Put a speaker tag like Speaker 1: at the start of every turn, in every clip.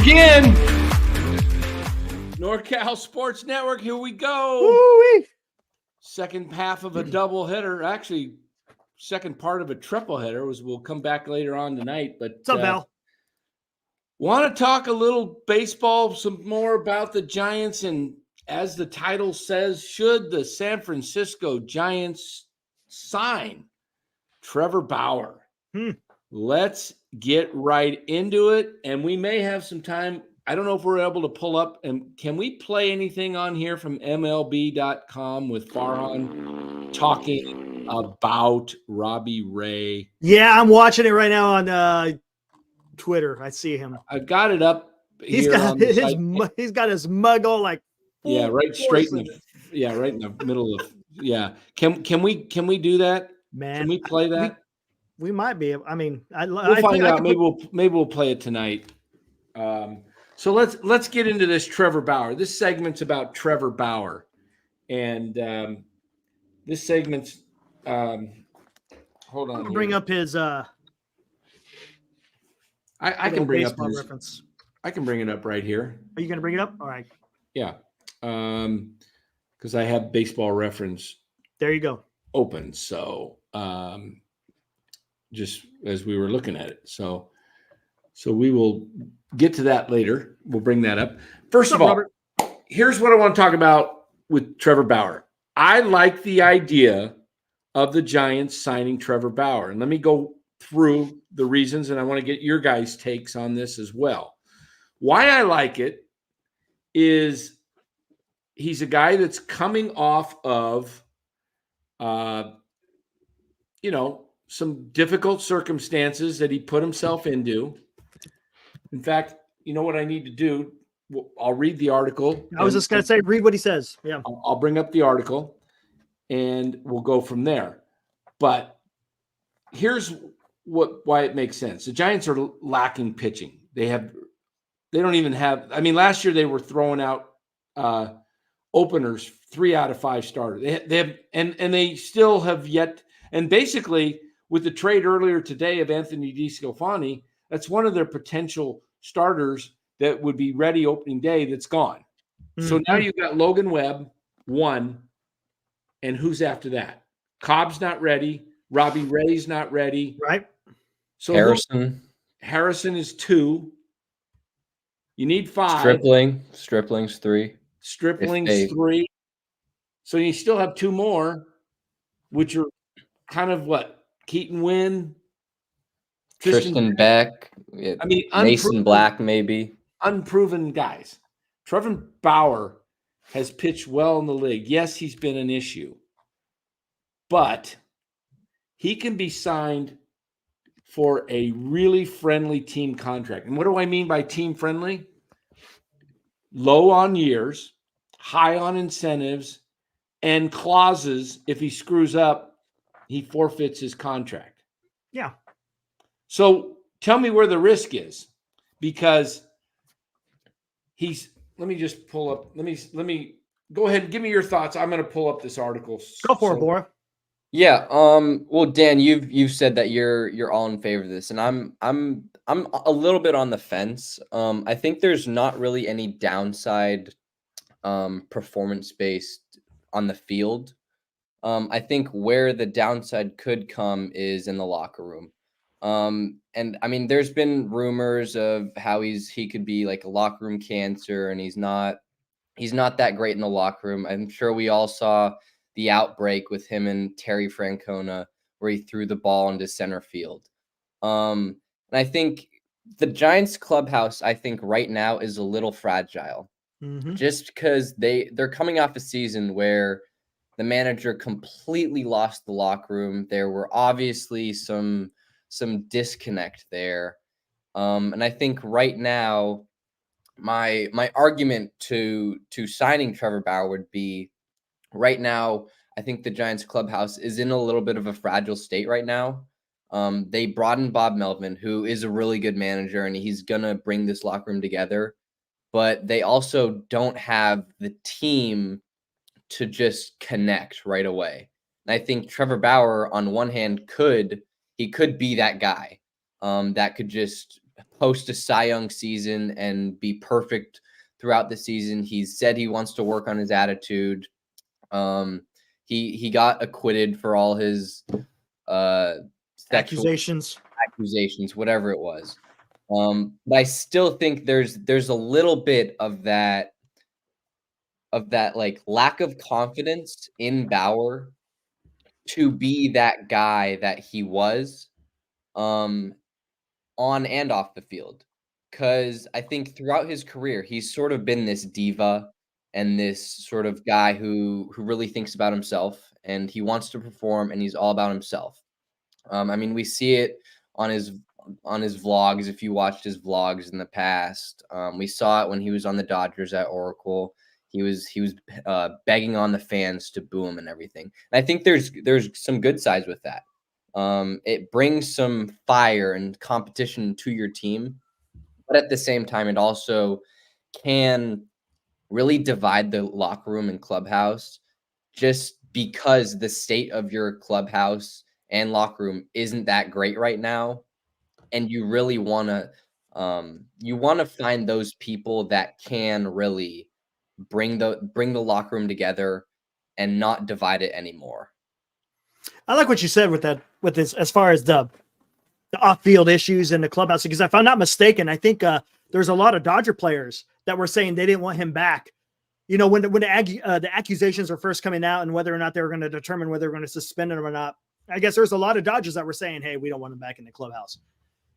Speaker 1: again. NorCal Sports Network, here we go.
Speaker 2: Woo-wee.
Speaker 1: Second half of a double hitter. Actually, second part of a triple hitter. We'll come back later on tonight. But
Speaker 2: What's up, Val?
Speaker 1: Want to talk a little baseball, some more about the Giants. And as the title says, should the San Francisco Giants sign Trevor Bauer? Let's get right into it. And we may have some time. I don't know if we're able to pull up. And can we play anything on here from MLB.com with Farhan talking about Robbie Ray?
Speaker 2: Yeah, I'm watching it right now on Twitter. I see him.
Speaker 1: I've got it up.
Speaker 2: He's got his mug all like
Speaker 1: right straight in the right in the middle of Can we do that?
Speaker 2: Man,
Speaker 1: can we play that?
Speaker 2: We might be. I mean,
Speaker 1: we'll find out. Maybe we'll play it tonight. So let's get into this Trevor Bauer. This segment's about Trevor Bauer, and this segment's hold on.
Speaker 2: Bring up his.
Speaker 1: I can bring up
Speaker 2: his reference.
Speaker 1: I can bring it up right here.
Speaker 2: Are you going to bring it up? All right.
Speaker 1: Yeah, because I have Baseball Reference.
Speaker 2: There you go.
Speaker 1: Open. So just as we were looking at it, so we will get to that later. We'll bring that up. First of all, Robert? Here's what I want to talk about with Trevor Bauer. I like the idea of the Giants signing Trevor Bauer. And let me go through the reasons, and I want to get your guys' takes on this as well. Why I like it is he's a guy that's coming off of, some difficult circumstances that he put himself into. In fact, you know what I need to do? I'll read the article.
Speaker 2: I was just going to say, read what he says. Yeah.
Speaker 1: I'll bring up the article and we'll go from there. But here's why it makes sense. The Giants are lacking pitching. They don't even have, last year they were throwing out openers, 3 out of 5 starters. They have, and they still have yet, and basically with the trade earlier today of Anthony DeSclafani, that's one of their potential starters that would be ready opening day that's gone. Mm-hmm. So now you've got Logan Webb, 1, and who's after that? Cobb's not ready. Robbie Ray's not ready.
Speaker 2: Right.
Speaker 1: So Harrison is 2. You need 5.
Speaker 3: Stripling's 3.
Speaker 1: Stripling's 3. So you still have 2 more, which are kind of what? Keaton Wynn,
Speaker 3: Tristan Beck, Mason Black, maybe.
Speaker 1: Unproven guys. Trevor Bauer has pitched well in the league. Yes, he's been an issue, but he can be signed for a really friendly team contract. And what do I mean by team friendly? Low on years, high on incentives, and clauses. If he screws up, he forfeits his contract.
Speaker 2: Yeah.
Speaker 1: So tell me where the risk is, because let me just pull up. Let me go ahead and give me your thoughts. I'm going to pull up this article.
Speaker 2: Go for it, Bauer.
Speaker 3: Yeah. Well, Dan, you've said that you're all in favor of this, and I'm a little bit on the fence. I think there's not really any downside, performance based on the field. I think where the downside could come is in the locker room. And there's been rumors of how he could be like a locker room cancer, and he's not that great in the locker room. I'm sure we all saw the outbreak with him and Terry Francona, where he threw the ball into center field. And I think the Giants clubhouse, right now is a little fragile, just because they're coming off a season where the manager completely lost the locker room. There were obviously some disconnect there. And I think right now, my argument to signing Trevor Bauer would be, right now, I think the Giants clubhouse is in a little bit of a fragile state right now. They brought in Bob Melvin, who is a really good manager, and he's going to bring this locker room together. But they also don't have the team to just connect right away. And I think Trevor Bauer, on one hand, could be that guy that could just host a Cy Young season and be perfect throughout the season. He's said he wants to work on his attitude. He got acquitted for all his sexual accusations, whatever it was. But I still think there's a little bit of that like lack of confidence in Bauer to be that guy that he was on and off the field. Because I think throughout his career, he's sort of been this diva and this sort of guy who really thinks about himself and he wants to perform and he's all about himself. I mean, we see it on his vlogs. If you watched his vlogs in the past, we saw it when he was on the Dodgers at Oracle. He was begging on the fans to boo him and everything. And I think there's some good sides with that. It brings some fire and competition to your team, but at the same time, it also can really divide the locker room and clubhouse just because the state of your clubhouse and locker room isn't that great right now. And you really want to find those people that can really bring the locker room together and not divide it anymore.
Speaker 2: I like what you said with this as far as the off-field issues in the clubhouse, because if I'm not mistaken, I think there's a lot of Dodger players that were saying they didn't want him back. You know, when the accusations were first coming out and whether or not they were going to determine whether they were going to suspend him or not, I guess there's a lot of Dodgers that were saying, hey, we don't want him back in the clubhouse.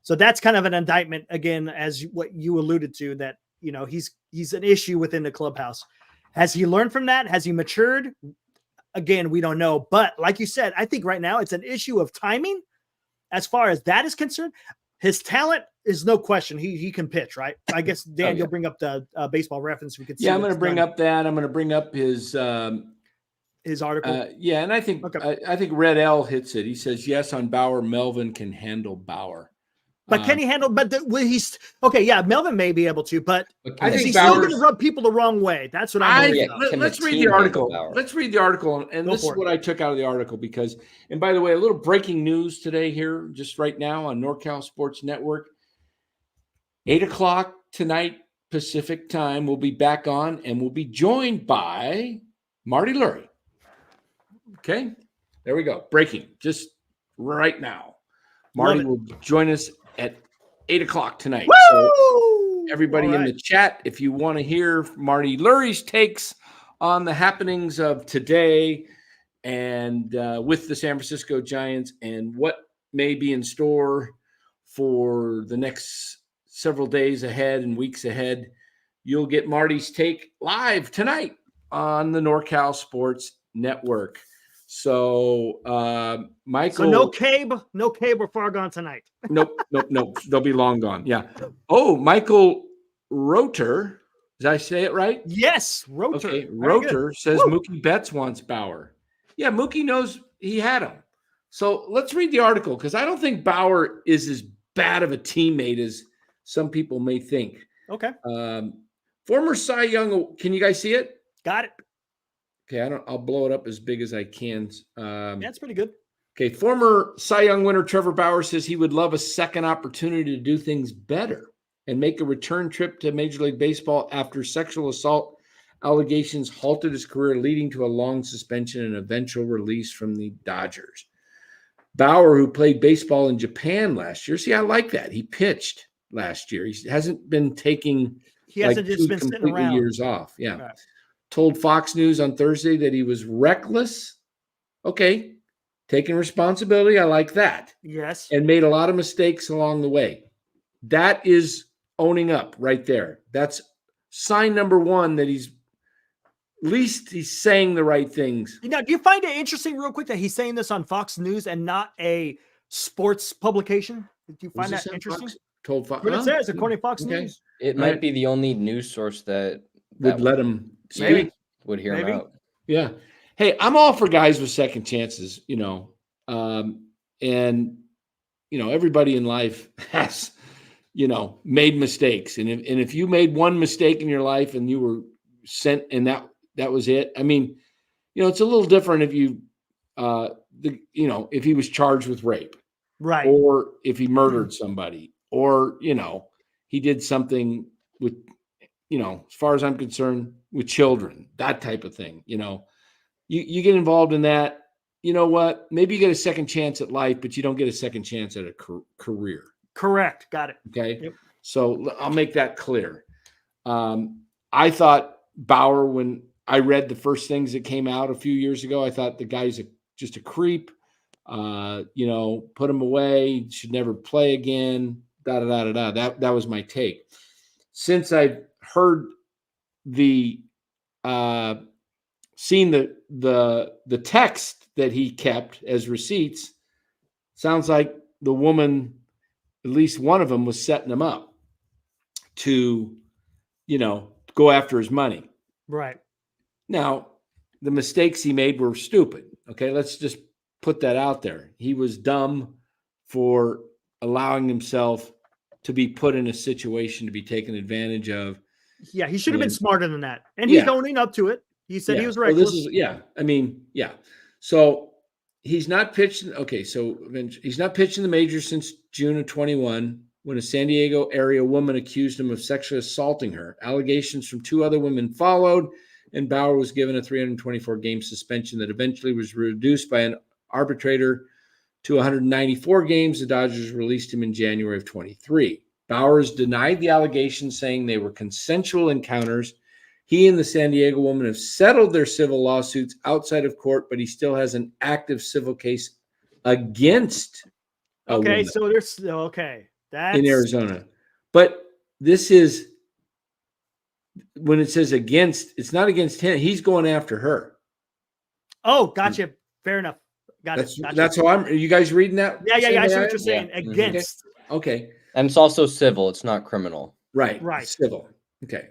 Speaker 2: So that's kind of an indictment, again, as what you alluded to, that, you know, he's an issue within the clubhouse. Has he learned from that? Has he matured? Again, we don't know. But like you said, I think right now it's an issue of timing. As far as that is concerned, his talent is no question. He can pitch, right? I guess, Dan, you'll bring up the baseball reference. We could see.
Speaker 1: Yeah, I'm going to bring up that. I'm going to bring up his
Speaker 2: article.
Speaker 1: Yeah, and I think I think Red L hits it. He says, yes, on Bauer, Melvin can handle Bauer.
Speaker 2: But can he handle? But he's okay. Yeah, Melvin may be able to, but
Speaker 1: I think
Speaker 2: he's still going to rub people the wrong way. That's what I'm.
Speaker 1: Let's read the article. Let's read the article, and this is what I took out of the article because. And by the way, a little breaking news today here, just right now on NorCal Sports Network. 8:00 tonight Pacific time. We'll be back on, and we'll be joined by Marty Lurie. Okay, there we go. Breaking just right now. Marty will join us at 8:00 tonight.
Speaker 2: Woo!
Speaker 1: So everybody in the chat, if you want to hear Marty Lurie's takes on the happenings of today and with the San Francisco Giants and what may be in store for the next several days ahead and weeks ahead, you'll get Marty's take live tonight on the NorCal Sports Network. So, Michael.
Speaker 2: So no Cabe or Far Gone tonight.
Speaker 1: Nope. They'll be long gone. Yeah. Oh, Michael Roter. Did I say it right?
Speaker 2: Yes, Roter.
Speaker 1: Okay. Roter says Mookie Betts wants Bauer. Yeah, Mookie knows he had him. So let's read the article because I don't think Bauer is as bad of a teammate as some people may think.
Speaker 2: Okay.
Speaker 1: Former Cy Young. Can you guys see it?
Speaker 2: Got it.
Speaker 1: Okay, I'll blow it up as big as I can.
Speaker 2: That's pretty good.
Speaker 1: Okay, former Cy Young winner Trevor Bauer says he would love a second opportunity to do things better and make a return trip to Major League Baseball after sexual assault allegations halted his career, leading to a long suspension and eventual release from the Dodgers. Bauer, who played baseball in Japan last year, see, I like that. He pitched last year. He hasn't been taking
Speaker 2: just been sitting around.
Speaker 1: Years off. Yeah.
Speaker 2: Right.
Speaker 1: Told Fox News on Thursday that he was reckless. Okay. Taking responsibility. I like that.
Speaker 2: Yes.
Speaker 1: And made a lot of mistakes along the way. That is owning up right there. That's sign number one that at least he's saying the right things.
Speaker 2: Now, do you find it interesting real quick that he's saying this on Fox News and not a sports publication? Do you find that interesting?
Speaker 1: Told Fox.
Speaker 2: What it says, according to Fox News.
Speaker 3: It might be the only news source that
Speaker 1: would let him
Speaker 3: speak, would hear him out.
Speaker 1: Yeah. Hey, I'm all for guys with second chances, and, everybody in life has, made mistakes. And if you made one mistake in your life and you were sent and that was it. I mean, it's a little different if you, if he was charged with rape.
Speaker 2: Right.
Speaker 1: Or if he murdered somebody. or, he did something with, as far as I'm concerned, with children, that type of thing. You get involved in that. You know what? Maybe you get a second chance at life, but you don't get a second chance at a career.
Speaker 2: Correct. Got it.
Speaker 1: Okay.
Speaker 2: Yep.
Speaker 1: So I'll make that clear. I thought Bauer, when I read the first things that came out a few years ago, I thought the guy's just a creep. Put him away, should never play again. That was my take. Since I've heard seen the text that he kept as receipts, sounds like the woman, at least one of them, was setting him up to, go after his money.
Speaker 2: Right.
Speaker 1: Now, the mistakes he made were stupid. Okay, let's just put that out there. He was dumb for allowing himself to be put in a situation to be taken advantage of.
Speaker 2: Yeah, he should have been smarter than that. And he's owning up to it. He said he was reckless.
Speaker 1: So he's not pitched. Okay, so he's not pitched in the majors since June of 21, when a San Diego area woman accused him of sexually assaulting her. Allegations from 2 other women followed, and Bauer was given a 324-game suspension that eventually was reduced by an arbitrator to 194 games. The Dodgers released him in January of 23. Bauer has denied the allegations, saying they were consensual encounters. He and the San Diego woman have settled their civil lawsuits outside of court, but he still has an active civil case against a woman.
Speaker 2: So there's that's
Speaker 1: in Arizona. But this is, when it says against, it's not against him. He's going after her.
Speaker 2: Oh, gotcha. Fair enough. Got it. Gotcha.
Speaker 1: That's how are you guys reading that?
Speaker 2: Yeah. I see what you're saying. Yeah. Against.
Speaker 1: Okay.
Speaker 3: And it's also civil. It's not criminal.
Speaker 1: Right. Civil. Okay.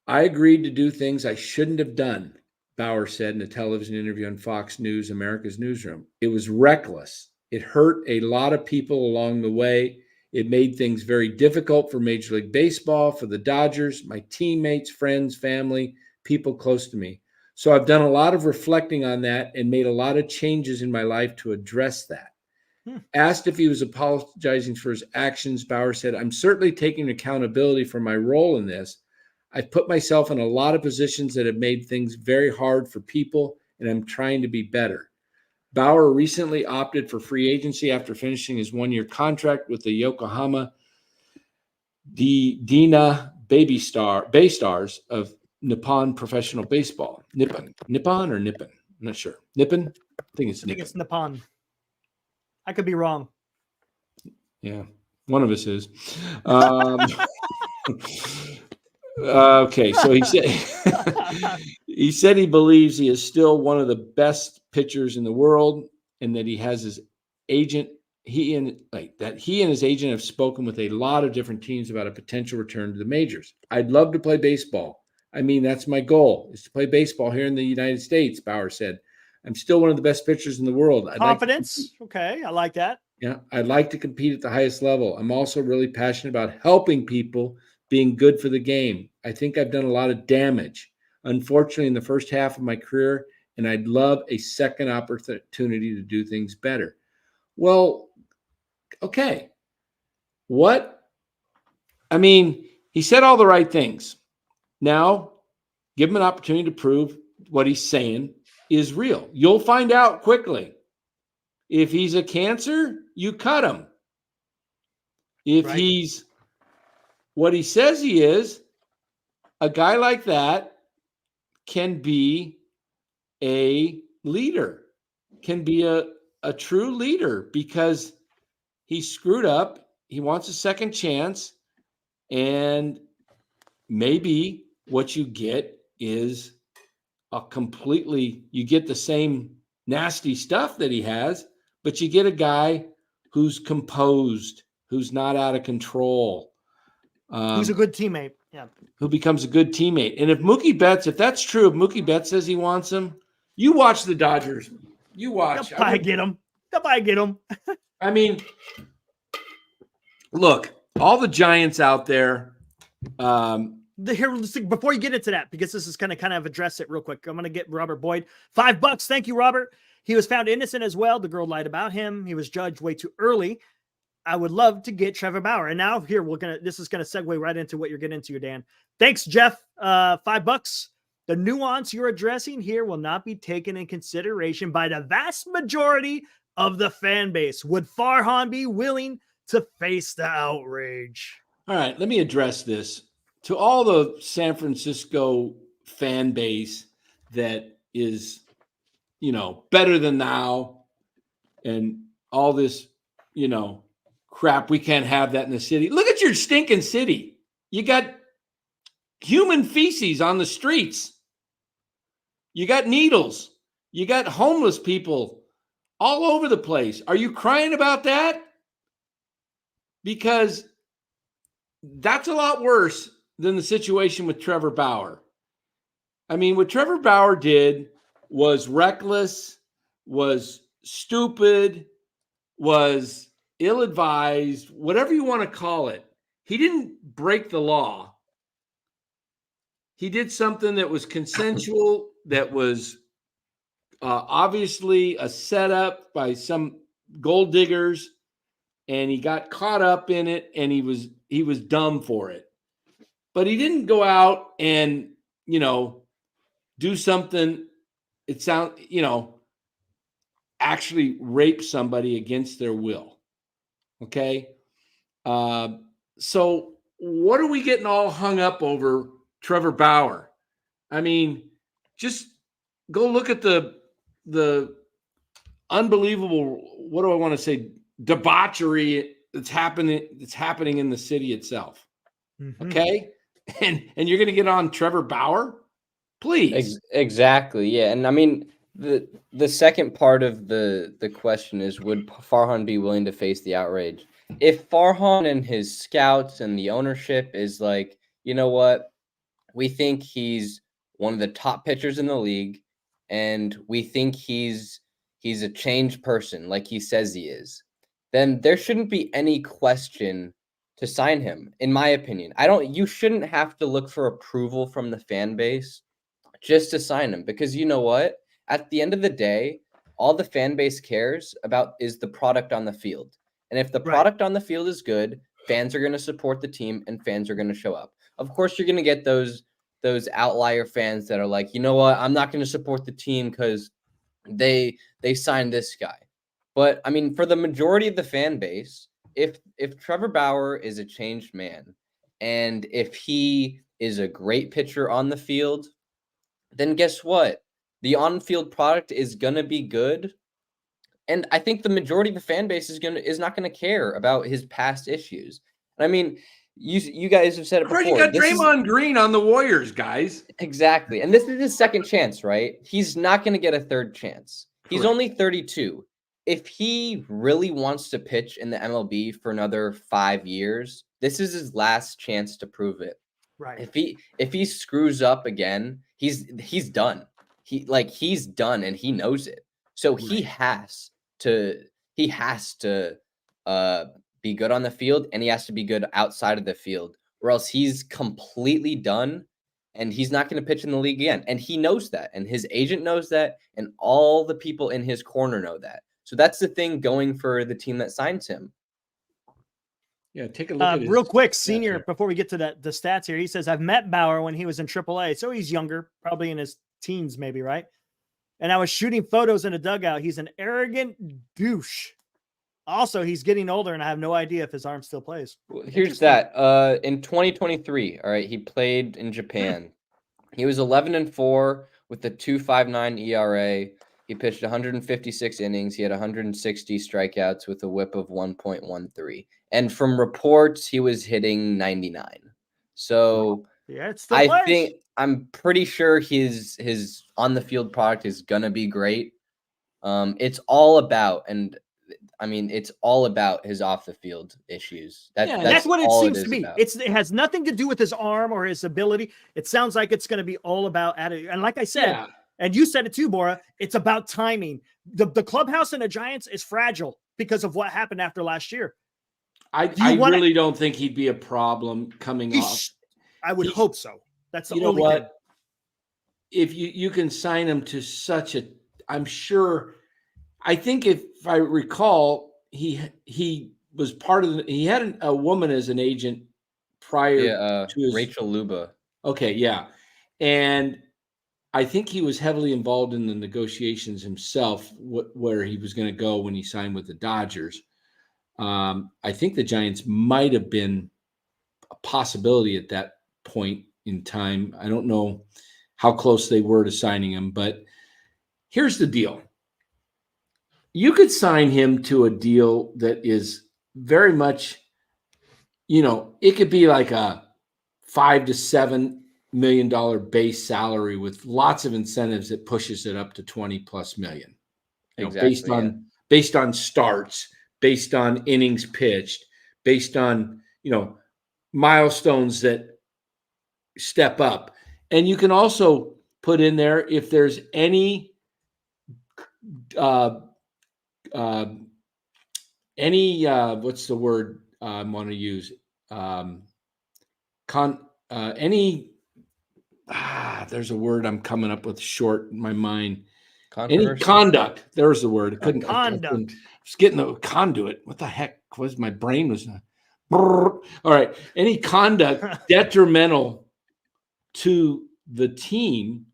Speaker 1: I agreed to do things I shouldn't have done, Bauer said in a television interview on Fox News, America's Newsroom. It was reckless. It hurt a lot of people along the way. It made things very difficult for Major League Baseball, for the Dodgers, my teammates, friends, family, people close to me. So I've done a lot of reflecting on that and made a lot of changes in my life to address that. Asked if he was apologizing for his actions, Bauer said, "I'm certainly taking accountability for my role in this. I've put myself in a lot of positions that have made things very hard for people, and I'm trying to be better." Bauer recently opted for free agency after finishing his 1-year contract with the Yokohama Dina Bay Stars of Nippon Professional Baseball. Nippon or Nippon? I'm not sure. Nippon? I think it's
Speaker 2: Nippon. I could be wrong.
Speaker 1: Yeah, one of us is. Okay, so he said he believes he is still one of the best pitchers in the world, and that he has his agent. He and his agent have spoken with a lot of different teams about a potential return to the majors. I'd love to play baseball. I mean, that's my goal, is to play baseball here in the United States, Bauer said. I'm still one of the best pitchers in the world.
Speaker 2: Confidence. Okay, I like that.
Speaker 1: Yeah, I'd like to compete at the highest level. I'm also really passionate about helping people, being good for the game. I think I've done a lot of damage, unfortunately, in the first half of my career, and I'd love a second opportunity to do things better. Well, okay. He said all the right things. Now, give him an opportunity to prove what he's saying is real. You'll find out quickly. If he's a cancer, you cut him. If he's what he says he is, a guy like that can be a leader, can be a true leader, because he screwed up. He wants a second chance. And maybe what you get is you get the same nasty stuff that he has, but you get a guy who's composed, who's not out of control.
Speaker 2: Who's a good teammate. Yeah.
Speaker 1: Who becomes a good teammate. And if that's true, if Mookie Betts says he wants him, you watch the Dodgers. You watch.
Speaker 2: They'll probably get him.
Speaker 1: I mean, look, all the Giants out there.
Speaker 2: Before you get into that, because this is going to kind of address it real quick, I'm going to get Robert Boyd. $5. Thank you, Robert. He was found innocent as well. The girl lied about him. He was judged way too early. I would love to get Trevor Bauer. And now here this is gonna segue right into what you're getting into, Dan. Thanks, Jeff. $5. The nuance you're addressing here will not be taken in consideration by the vast majority of the fan base. Would Farhan be willing to face the outrage?
Speaker 1: All right, let me address this to all the San Francisco fan base that is, better than thou and all this, crap. We can't have that in the city. Look at your stinking city. You got human feces on the streets. You got needles. You got homeless people all over the place. Are you crying about that? Because that's a lot worse than the situation with Trevor Bauer. I mean, what Trevor Bauer did was reckless, was stupid, was ill-advised, whatever you want to call it. He didn't break the law. He did something that was consensual, that was obviously a setup by some gold diggers, and he got caught up in it, and he was dumb for it. But he didn't go out and, do something, actually rape somebody against their will. Okay? So what are we getting all hung up over Trevor Bauer? I mean, just go look at the unbelievable, what do I want to say, debauchery that's happening in the city itself.
Speaker 2: Mm-hmm.
Speaker 1: Okay? And you're going to get on Trevor Bauer? Please.
Speaker 3: Exactly. Yeah. And I mean, the second part of the question is, would Farhan be willing to face the outrage? If Farhan and his scouts and the ownership is like, you know what, we think he's one of the top pitchers in the league, and we think he's a changed person like he says he is, then there shouldn't be any question to sign him, in my opinion. You shouldn't have to look for approval from the fan base just to sign him, because you know what? At the end of the day, all the fan base cares about is the product on the field. And if the product on the field is good, fans are going to support the team and fans are going to show up. Of course, you're going to get those outlier fans that are like, you know what? I'm not going to support the team because they signed this guy. But I mean, for the majority of the fan base, if Trevor Bauer is a changed man, and if he is a great pitcher on the field, then guess what? The on-field product is gonna be good, and I think the majority of the fan base is not gonna care about his past issues. And I mean, you guys have said it before.
Speaker 1: You got Draymond Green on the Warriors, guys.
Speaker 3: Exactly, and this is his second chance, right? He's not gonna get a third chance. He's only 32. If he really wants to pitch in the MLB for another 5 years, this is his last chance to prove it.
Speaker 2: Right.
Speaker 3: If he screws up again, he's done. He's done, and he knows it. So he has to be good on the field, and he has to be good outside of the field, or else he's completely done, and he's not going to pitch in the league again. And he knows that, and his agent knows that, and all the people in his corner know that. So that's the thing going for the team that signs him.
Speaker 1: Yeah, take a look at
Speaker 2: real quick, Senior, before we get to the stats here. He says, I've met Bauer when he was in AAA, so he's younger, probably in his teens maybe, right? And I was shooting photos in a dugout. He's an arrogant douche. Also, he's getting older, and I have no idea if his arm still plays.
Speaker 3: Well, here's that. In 2023, all right, he played in Japan. He was 11-4 with a 2.59 ERA. He pitched 156 innings. He had 160 strikeouts with a whip of 1.13. And from reports, he was hitting 99. So
Speaker 2: yeah, it's still
Speaker 3: I'm pretty sure his on the field product is gonna be great. It's all about his off the field issues.
Speaker 2: That's what it seems to me. It has nothing to do with his arm or his ability. It sounds like it's going to be all about attitude. And like I said, and you said it too, Bora, it's about timing. The clubhouse in the Giants is fragile because of what happened after last year.
Speaker 1: I really don't think he'd be a problem coming off.
Speaker 2: I would hope so. That's the only thing.
Speaker 1: If you can sign him to such I think if I recall, he was part of he had a woman as an agent prior to his
Speaker 3: Rachel Luba.
Speaker 1: Okay, yeah. And I think he was heavily involved in the negotiations himself, where he was going to go when he signed with the Dodgers. I think the Giants might have been a possibility at that point in time. I don't know how close they were to signing him, but here's the deal. You could sign him to a deal that is very much, it could be like a $5 to $7 million base salary with lots of incentives that pushes it up to 20 plus million.
Speaker 3: Exactly.
Speaker 1: Based on starts, based on innings pitched, based on, milestones that step up. And you can also put in there if there's any what's the word I want to use? There's a word I'm coming up with short in my mind. Any conduct. There's the word. I was getting the conduit. What the heck was my brain was? All right. Any conduct detrimental to the team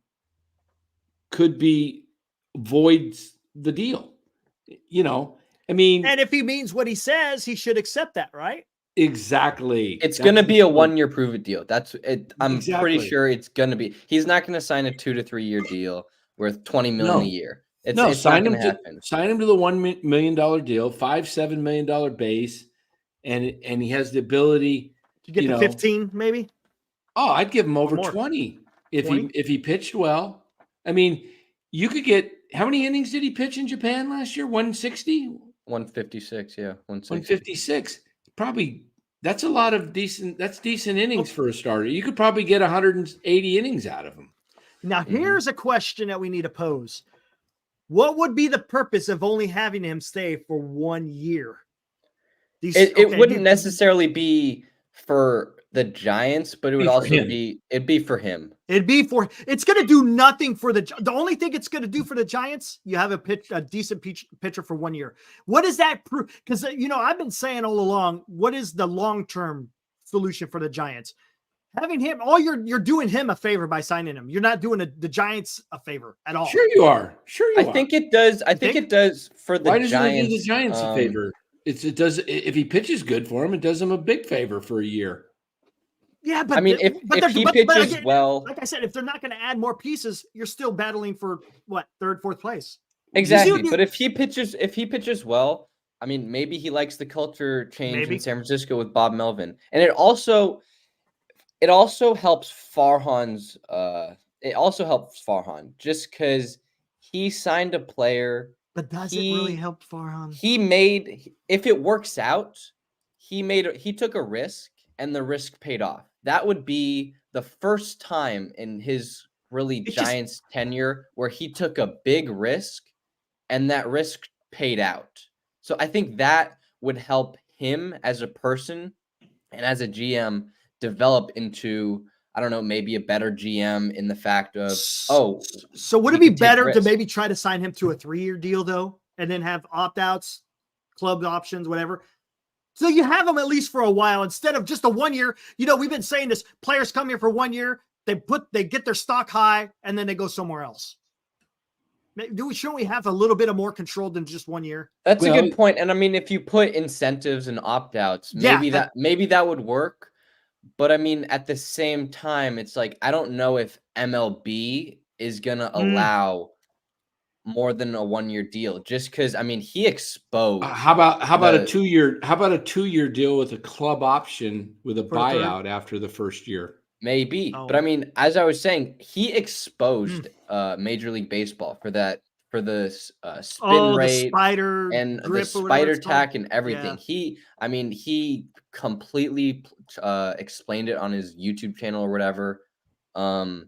Speaker 1: could be voids the deal. I mean,
Speaker 2: and if he means what he says, he should accept that, right?
Speaker 1: Exactly.
Speaker 3: It's going to be a 1 year prove it deal. That's it. I'm pretty
Speaker 1: Exactly.
Speaker 3: sure it's going to be. He's not going to sign a 2 to 3 year deal worth $20 million a year. It's not going to happen.
Speaker 1: Sign him to the $1 million deal, $5-7 million base, and he has the ability
Speaker 2: to get to 15, maybe.
Speaker 1: Oh, I'd give him over 20 if he pitched well. I mean, you could get how many innings did he pitch in Japan last year? 160?
Speaker 3: 156, yeah.
Speaker 1: 156. Probably that's a lot of decent innings for a starter. You could probably get 180 innings out of him.
Speaker 2: Now, here's a question that we need to pose. What would be the purpose of only having him stay for 1 year?
Speaker 3: It wouldn't necessarily be for the Giants, but it would also it'd be for him.
Speaker 2: It's going to do nothing for the only thing it's going to do for the Giants, you have a decent pitcher for 1 year. What does that prove? Because, I've been saying all along, what is the long-term solution for the Giants? Having him, you're doing him a favor by signing him. You're not doing the Giants a favor at all.
Speaker 1: Sure you are.
Speaker 3: I think it does. I think it does for the Giants.
Speaker 1: Why doesn't it do the Giants a favor? It does. If he pitches good for him, it does him a big favor for a year.
Speaker 2: Yeah, but
Speaker 3: I mean, if he pitches well,
Speaker 2: like I said, if they're not going to add more pieces, you're still battling for what, third, fourth place.
Speaker 3: Exactly. But if he pitches well, I mean, maybe he likes the culture change in San Francisco with Bob Melvin, and it also helps Farhan's. It also helps Farhan just because he signed a player.
Speaker 2: But does it really help Farhan?
Speaker 3: If it works out, he took a risk and the risk paid off. That would be the first time in his Giants tenure where he took a big risk and that risk paid out. So I think that would help him as a person and as a GM develop into, I don't know, maybe a better GM in the fact of,
Speaker 2: so would it be better to maybe try to sign him to a 3-year deal though, and then have opt-outs, club options, whatever? So you have them at least for a while instead of just a 1 year. We've been saying this, players come here for 1 year, they get their stock high and then they go somewhere else. Shouldn't we have a little bit of more control than just 1 year?
Speaker 3: That's a good point. And I mean, if you put incentives and opt-outs, maybe that would work. But I mean, at the same time, it's like, I don't know if MLB is going to allow more than a 1 year deal just because, I mean, he exposed.
Speaker 1: How about a 2 year? How about a 2 year deal with a club option with a buyout after the first year?
Speaker 3: Maybe. But I mean, as I was saying, he exposed Major League Baseball for the spin rate,
Speaker 2: spider
Speaker 3: and
Speaker 2: grip,
Speaker 3: the spider tack and everything. Yeah. He completely explained it on his YouTube channel or whatever. I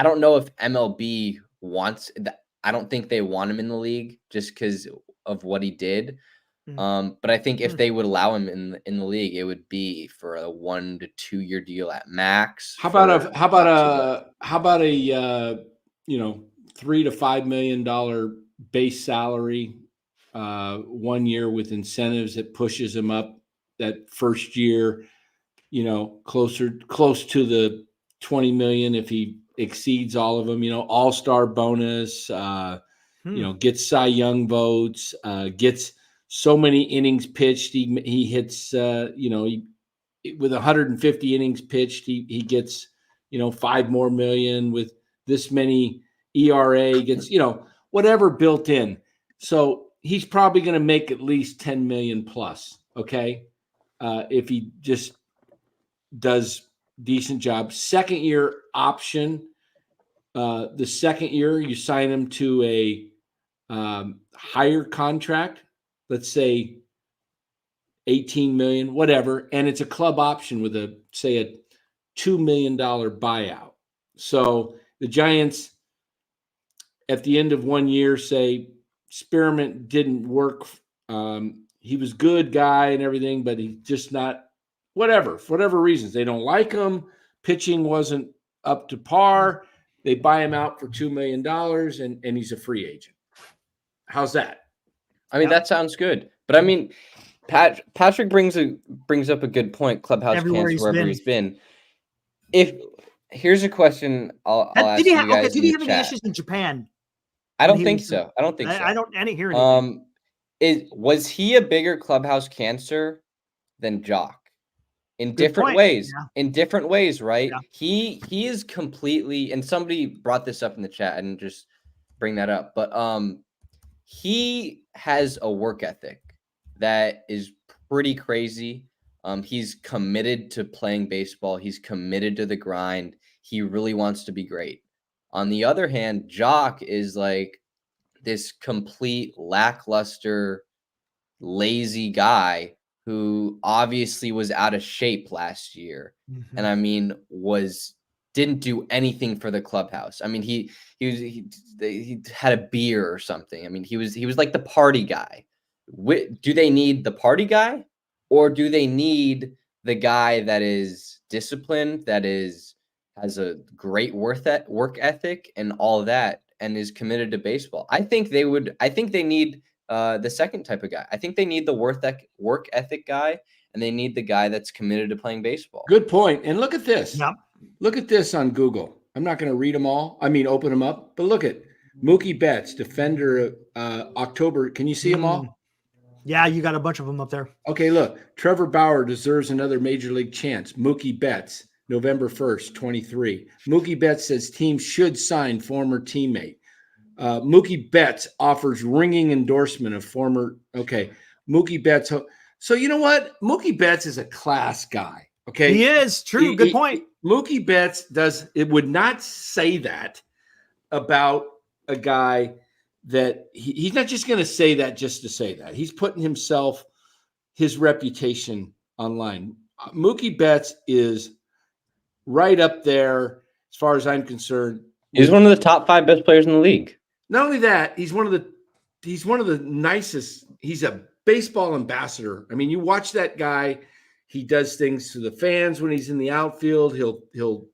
Speaker 3: don't know if MLB wants that. I don't think they want him in the league just because of what he did. But I think if they would allow him in the league, it would be for a 1 to 2 year deal at max.
Speaker 1: How about a $3 to $5 million base salary 1 year with incentives that pushes him up that first year, close to the 20 million if he exceeds all of them, all-star bonus, gets Cy Young votes, gets so many innings pitched. He hits, with 150 innings pitched, he gets, 5 more million. With this many ERA, gets, whatever built in. So he's probably going to make at least 10 million plus. Okay. If he just does decent job. Second year option. The second year you sign him to a higher contract, let's say 18 million, whatever, and it's a club option with a $2 million buyout. So the Giants at the end of 1 year say Spearmint didn't work. He was good guy and everything, but he's just not, for whatever reasons. They don't like him. Pitching wasn't up to par. They buy him out for $2 million and he's a free agent. How's that?
Speaker 3: I mean, that sounds good. But I mean, Patrick brings up a good point. Clubhouse cancer wherever he's been. Here's a question I'll ask you guys.
Speaker 2: Did he have any issues in Japan?
Speaker 3: I don't think so. I didn't
Speaker 2: hear anything.
Speaker 3: Was he a bigger clubhouse cancer than Jock? In different ways. Yeah. In different ways, right? Yeah. He is completely, and somebody brought this up in the chat and just bring that up, but he has a work ethic that is pretty crazy. He's committed to playing baseball. He's committed to the grind. He really wants to be great. On the other hand, Jock is like this complete lackluster, lazy guy who obviously was out of shape last year. Mm-hmm. And I mean, didn't do anything for the clubhouse. I mean, he had a beer or something. I mean, he was like the party guy. Do they need the party guy, or do they need the guy that is disciplined, that has a great work ethic and all that, and is committed to baseball? I think they need the second type of guy. I think they need the work ethic guy, and they need the guy that's committed to playing baseball.
Speaker 1: Good point. And look at this.
Speaker 2: Yep.
Speaker 1: Look at this on Google. I'm not going to read them all. I mean, open them up. But look at Mookie Betts, defender, October. Can you see them all?
Speaker 2: Yeah, you got a bunch of them up there.
Speaker 1: Okay, look. Trevor Bauer deserves another major league chance. Mookie Betts, November 1st, 23. Mookie Betts says team should sign former teammate. Mookie Betts offers ringing endorsement of former. Okay, Mookie Betts. So you know what? Mookie Betts is a class guy. Okay,
Speaker 2: he is true. Good point.
Speaker 1: Mookie Betts would not say that about a guy that he's not just going to say that just to say that. He's putting his reputation online. Mookie Betts is right up there as far as I'm concerned.
Speaker 3: He's one of the top 5 best players in the league.
Speaker 1: Not only that, he's one of the nicest. He's a baseball ambassador. I mean, you watch that guy. He does things to the fans when he's in the outfield. He'll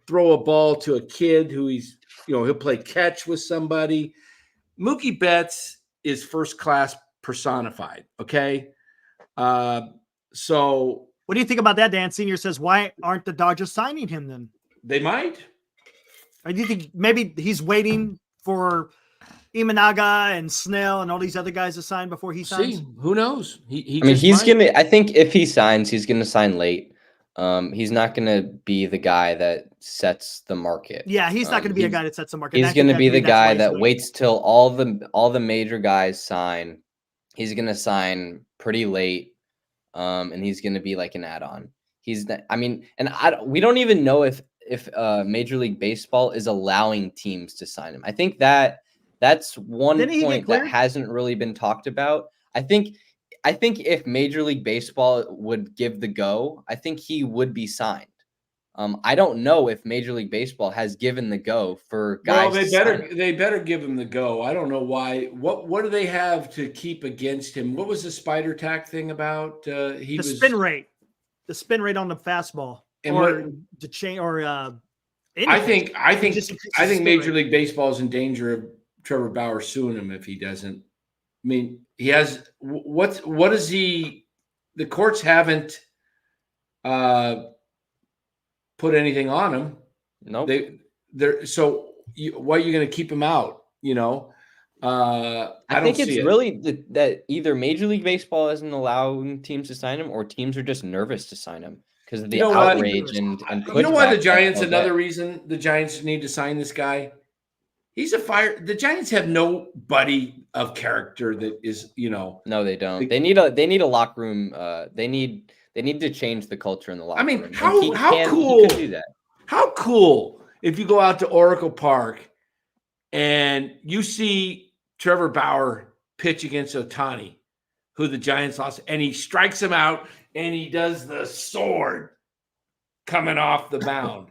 Speaker 1: throw a ball to a kid who he'll play catch with somebody. Mookie Betts is first class personified. Okay. So
Speaker 2: what do you think about that? Dan Senior says, why aren't the Dodgers signing him then?
Speaker 1: They might.
Speaker 2: Or do you think maybe he's waiting for Imanaga and Snell and all these other guys to sign before he signs?
Speaker 1: Who knows?
Speaker 3: I think if he signs, he's gonna sign late. He's not gonna be the guy that sets the market.
Speaker 2: Yeah, he's not gonna be a guy that sets the market.
Speaker 3: He's gonna be the guy that waits till all the major guys sign. He's gonna sign pretty late, and he's gonna be like an add-on. We don't even know if Major League Baseball is allowing teams to sign him. I think that's one point that hasn't really been talked about. I think if Major League Baseball would give the go, I think he would be signed. I don't know if Major League Baseball has given the go for guys.
Speaker 1: Well, they better give him the go. I don't know why. What do they have to keep against him? What was the spider tack thing about?
Speaker 2: Spin rate, the spin rate on the fastball, and
Speaker 1: I think Major League Baseball is in danger of Trevor Bauer suing him if he doesn't mean, he has what is he? The courts haven't put anything on him.
Speaker 3: Nope.
Speaker 1: They're so why are you going to keep him out? I don't
Speaker 3: think
Speaker 1: see
Speaker 3: it's
Speaker 1: it.
Speaker 3: really that either Major League Baseball isn't allowing teams to sign him, or teams are just nervous to sign him because of the
Speaker 1: You know what?
Speaker 3: outrage and pushback.
Speaker 1: You know why the Giants?
Speaker 3: that
Speaker 1: Another reason the Giants need to sign this guy. He's a fire. The Giants have nobody of character that is,
Speaker 3: No, they don't. They need a locker room. They need to change the culture in the locker room.
Speaker 1: how cool?
Speaker 3: He could do that.
Speaker 1: How cool if you go out to Oracle Park and you see Trevor Bauer pitch against Ohtani, who the Giants lost, and he strikes him out and he does the sword coming off the mound.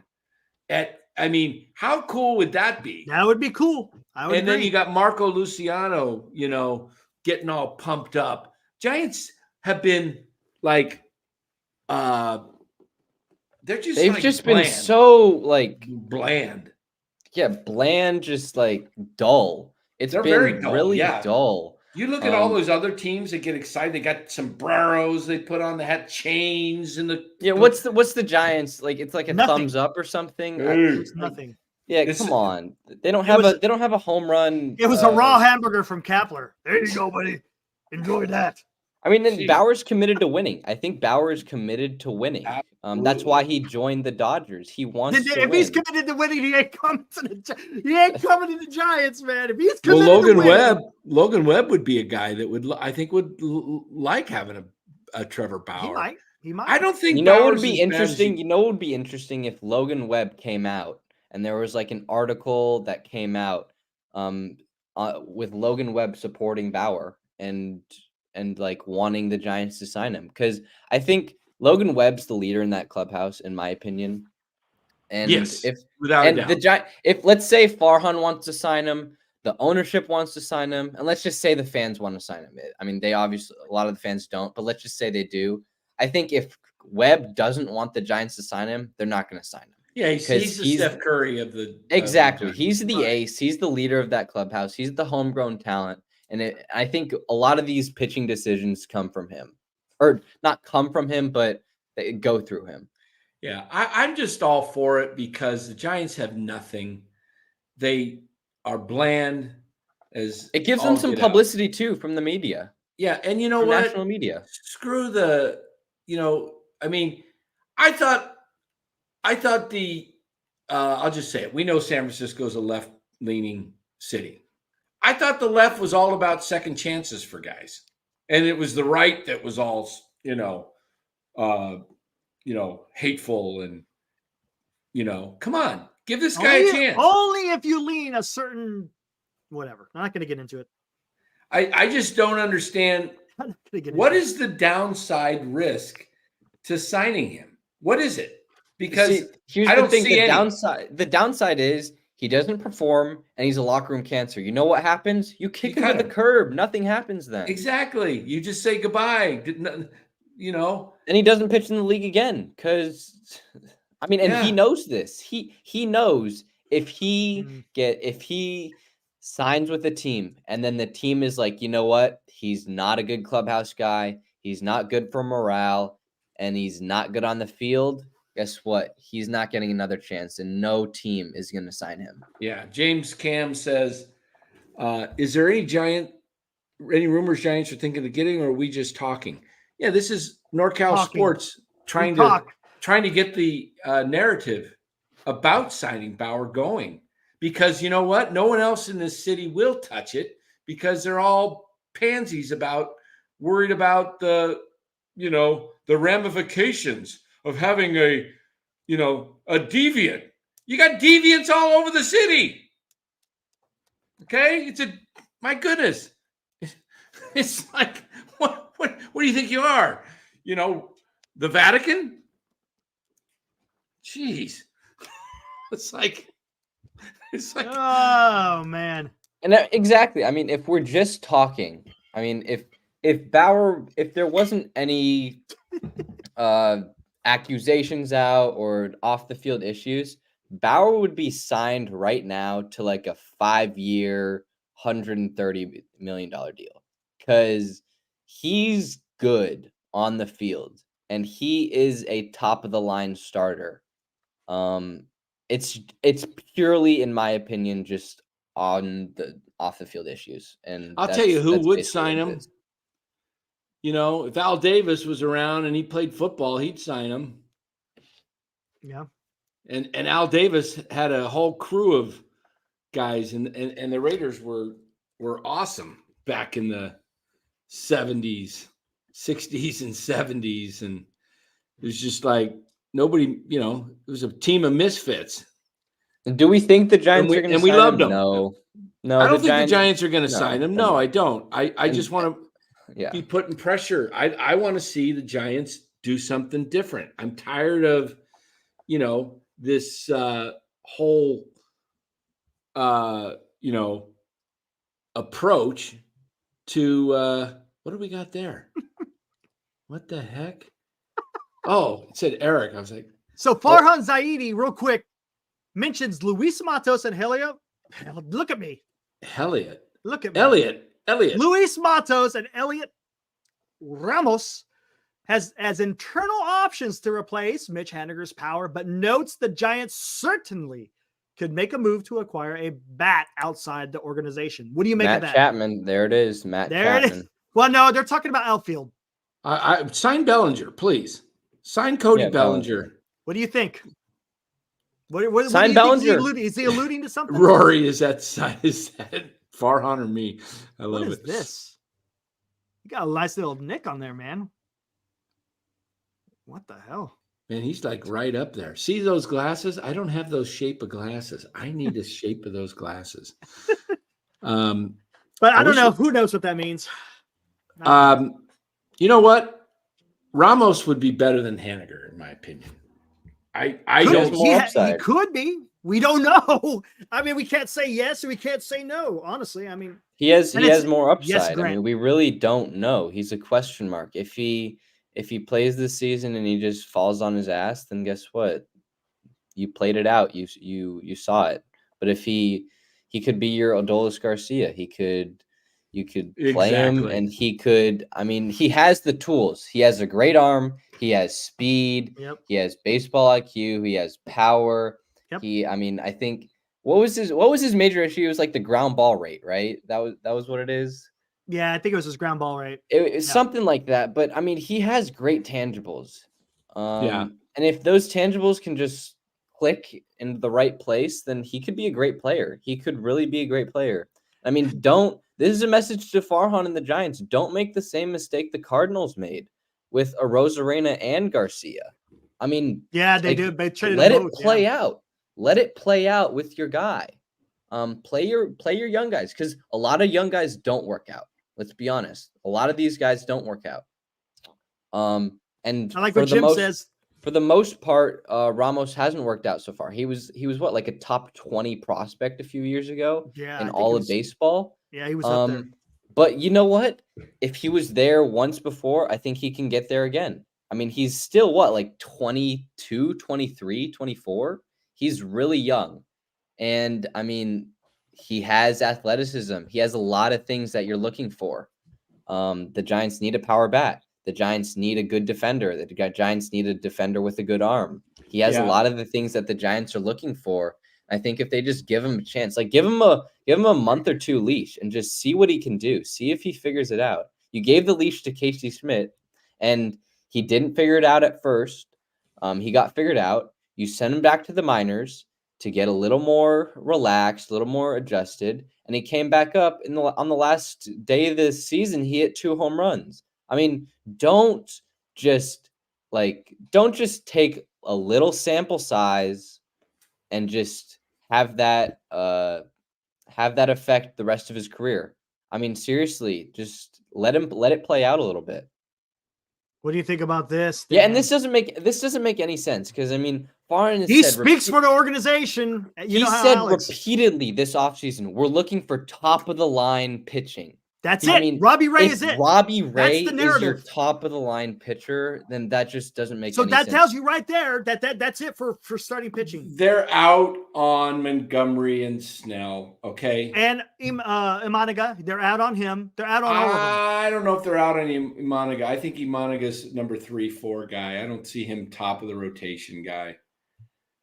Speaker 1: How cool would that be?
Speaker 2: That would be cool. I would agree.
Speaker 1: Then you got Marco Luciano, getting all pumped up. Giants have been like, they've just
Speaker 3: been so like
Speaker 1: bland.
Speaker 3: Yeah, bland, just like dull. They're very dull, really dull.
Speaker 1: You look at all those other teams that get excited. They got sombreros they put on. They had chains and the
Speaker 3: What's the Giants like? It's like a thumbs up or something.
Speaker 2: It's nothing.
Speaker 3: Yeah, come on. They don't have a home run.
Speaker 2: It was a raw hamburger from Kapler. There you go, buddy. Enjoy that.
Speaker 3: I mean, then Bauer's committed to winning. I think Bauer is committed to winning. That's why he joined the Dodgers. He wants to win.
Speaker 2: If he's committed to winning, he ain't coming to the Giants, man. If he's committed to winning.
Speaker 1: Logan Webb would be a guy that would like having a Trevor Bauer.
Speaker 2: He might.
Speaker 1: I don't think
Speaker 3: what would be interesting. What would be interesting if Logan Webb came out and there was like an article that came out with Logan Webb supporting Bauer and like wanting the Giants to sign him, because I think Logan Webb's the leader in that clubhouse, in my opinion. And
Speaker 1: yes,
Speaker 3: without a doubt. If let's say Farhan wants to sign him, the ownership wants to sign him, and let's just say the fans want to sign him. I mean, they obviously, a lot of the fans don't, but let's just say they do. I think if Webb doesn't want the Giants to sign him, they're not going to sign him.
Speaker 1: Yeah, he's the Steph Curry of the
Speaker 3: exactly. He's the ace. He's the leader of that clubhouse. He's the homegrown talent. And I think a lot of these pitching decisions come from him, or not come from him, but they go through him.
Speaker 1: Yeah, I'm just all for it because the Giants have nothing. They are bland. As
Speaker 3: it gives them some publicity too from the media.
Speaker 1: Yeah, and you know what?
Speaker 3: National media.
Speaker 1: Screw the. I thought I'll just say it. We know San Francisco is a left-leaning city. I thought the left was all about second chances for guys, and it was the right that was all hateful and come on, give this guy a chance.
Speaker 2: Only if you lean a certain whatever. I'm not going to get into it.
Speaker 1: I just don't understand what is the downside risk to signing him. What is it? Because I don't see any.
Speaker 3: The downside is he doesn't perform, and he's a locker room cancer. You know what happens? You kick him to the curb. Nothing happens then.
Speaker 1: Exactly. You just say goodbye. And
Speaker 3: he doesn't pitch in the league again because, he knows this. He knows if he signs with a team, and then the team is like, you know what? He's not a good clubhouse guy. He's not good for morale, and he's not good on the field. Guess what? He's not getting another chance, and no team is going to sign him.
Speaker 1: Yeah. James Cam says, is there any rumors Giants are thinking of getting, or are we just talking? Yeah, this is NorCal Sports trying to get the narrative about signing Bauer going, because you know what? No one else in this city will touch it because they're all pansies worried about the ramifications of having a deviant. You got deviants all over the city. Okay? My goodness. It's like, what do you think you are? The Vatican? Jeez. It's like,
Speaker 2: oh man.
Speaker 3: And exactly. I mean, if we're just talking, if Bauer, if there wasn't any accusations out or off the field issues, Bauer would be signed right now to like a 5-year, $130 million deal. because he's good on the field and he is a top of the line starter. It's purely, in my opinion, just on the off the field issues, and
Speaker 1: I'll tell you who
Speaker 3: that's
Speaker 1: would
Speaker 3: basically
Speaker 1: sign
Speaker 3: what it
Speaker 1: him.
Speaker 3: is.
Speaker 1: You know, if Al Davis was around and he played football, he'd sign him.
Speaker 2: Yeah.
Speaker 1: And Al Davis had a whole crew of guys, and the Raiders were awesome back in the 70s, 60s, and 70s, and it was just like nobody, you know, it was a team of misfits.
Speaker 3: Do we think the Giants are going to sign
Speaker 1: we loved
Speaker 3: him?
Speaker 1: them.
Speaker 3: No.
Speaker 1: I don't think the Giants are going to
Speaker 3: no,
Speaker 1: sign him.
Speaker 3: they're
Speaker 1: No,
Speaker 3: not.
Speaker 1: I don't. I just want to
Speaker 3: Yeah.
Speaker 1: be putting pressure. I want to see the Giants do something different. I'm tired of, you know, this whole, you know, approach to what do we got there? What the heck? Oh, it said Eric. I was like,
Speaker 2: So Farhan Zaidi, real quick, mentions Luis Matos and Helio. Look at me.
Speaker 1: Elliot.
Speaker 2: Look at me.
Speaker 1: Elliot.
Speaker 2: Luis Matos and Elliot Ramos has as internal options to replace Mitch Haniger's power, but notes the Giants certainly could make a move to acquire a bat outside the organization. What do you make of that?
Speaker 3: Matt Chapman. There it is. Matt Chapman.
Speaker 2: It is. Well, no, they're talking about outfield.
Speaker 1: I sign Bellinger, please. Sign Cody Bellinger.
Speaker 2: What do you think? What
Speaker 3: sign
Speaker 2: do you
Speaker 3: Bellinger.
Speaker 2: Think is he alluding to something?
Speaker 1: Rory, is that Farhan or me? I love it.
Speaker 2: What is this? You got a nice little nick on there, man. What the hell?
Speaker 1: Man, he's like right up there. See those glasses? I don't have those shape of glasses. I need the shape of those glasses.
Speaker 2: But I don't know. Who knows what that means?
Speaker 1: You know what? Ramos would be better than Haniger, in my opinion. I don't.
Speaker 2: He could be. We don't know. I mean, we can't say yes or we can't say no. Honestly, I mean,
Speaker 3: he has more upside.
Speaker 2: Yes,
Speaker 3: I mean, we really don't know. He's a question mark. If he plays this season and he just falls on his ass, then guess what? You played it out. You saw it. But if he could be your Adolis Garcia, you could play him and he could. I mean, he has the tools. He has a great arm. He has speed.
Speaker 2: Yep.
Speaker 3: He has baseball IQ. He has power.
Speaker 2: Yep.
Speaker 3: I mean, I think what was his major issue? It was like the ground ball rate, right? That was what it is.
Speaker 2: Yeah, I think it was his ground ball rate.
Speaker 3: It's something like that. But I mean, he has great tangibles.
Speaker 2: Yeah.
Speaker 3: And if those tangibles can just click in the right place, then he could be a great player. He could really be a great player. I mean, this is a message to Farhan and the Giants. Don't make the same mistake the Cardinals made with Arozarena and Garcia. I mean,
Speaker 2: yeah, they did. They traded
Speaker 3: let
Speaker 2: them
Speaker 3: it
Speaker 2: both,
Speaker 3: play out. Let it play out with your guy. Play your young guys, because a lot of young guys don't work out. Let's be honest. A lot of these guys don't work out. And
Speaker 2: I like what Jim says.
Speaker 3: For the most part, Ramos hasn't worked out so far. He was what, like a top 20 prospect a few years ago in all of baseball.
Speaker 2: Yeah, he was up there.
Speaker 3: But you know what? If he was there once before, I think he can get there again. I mean, he's still what, like 22, 23, 24? He's really young. And I mean, he has athleticism. He has a lot of things that you're looking for. The Giants need a power bat. The Giants need a good defender. The Giants need a defender with a good arm. He has a lot of the things that the Giants are looking for. I think if they just give him a chance, like give him a month or two leash and just see what he can do. See if he figures it out. You gave the leash to Casey Schmidt and he didn't figure it out at first. He got figured out. You sent him back to the minors to get a little more relaxed, a little more adjusted. And he came back up on the last day of the season. He hit 2 home runs. I mean, don't just take a little sample size and just have that affect the rest of his career. I mean, seriously, just let it play out a little bit.
Speaker 2: What do you think about this?
Speaker 3: Dan? Yeah, and this doesn't make any sense, because I mean, Farhan
Speaker 2: speaks for the organization.
Speaker 3: He said repeatedly this offseason, we're looking for top of the line pitching.
Speaker 2: That's
Speaker 3: I
Speaker 2: it.
Speaker 3: mean,
Speaker 2: Robbie Ray
Speaker 3: if
Speaker 2: is it.
Speaker 3: Robbie Ray
Speaker 2: the
Speaker 3: is your
Speaker 2: narrative.
Speaker 3: top of the line pitcher, then that just doesn't make
Speaker 2: So
Speaker 3: any
Speaker 2: that
Speaker 3: sense.
Speaker 2: tells you right there that's it for starting pitching.
Speaker 1: They're out on Montgomery and Snell. Okay.
Speaker 2: And Imanaga, they're out on him. They're out on all of them.
Speaker 1: I don't know if they're out on Imanaga. I think Imanaga's number 3-4 guy. I don't see him top of the rotation guy.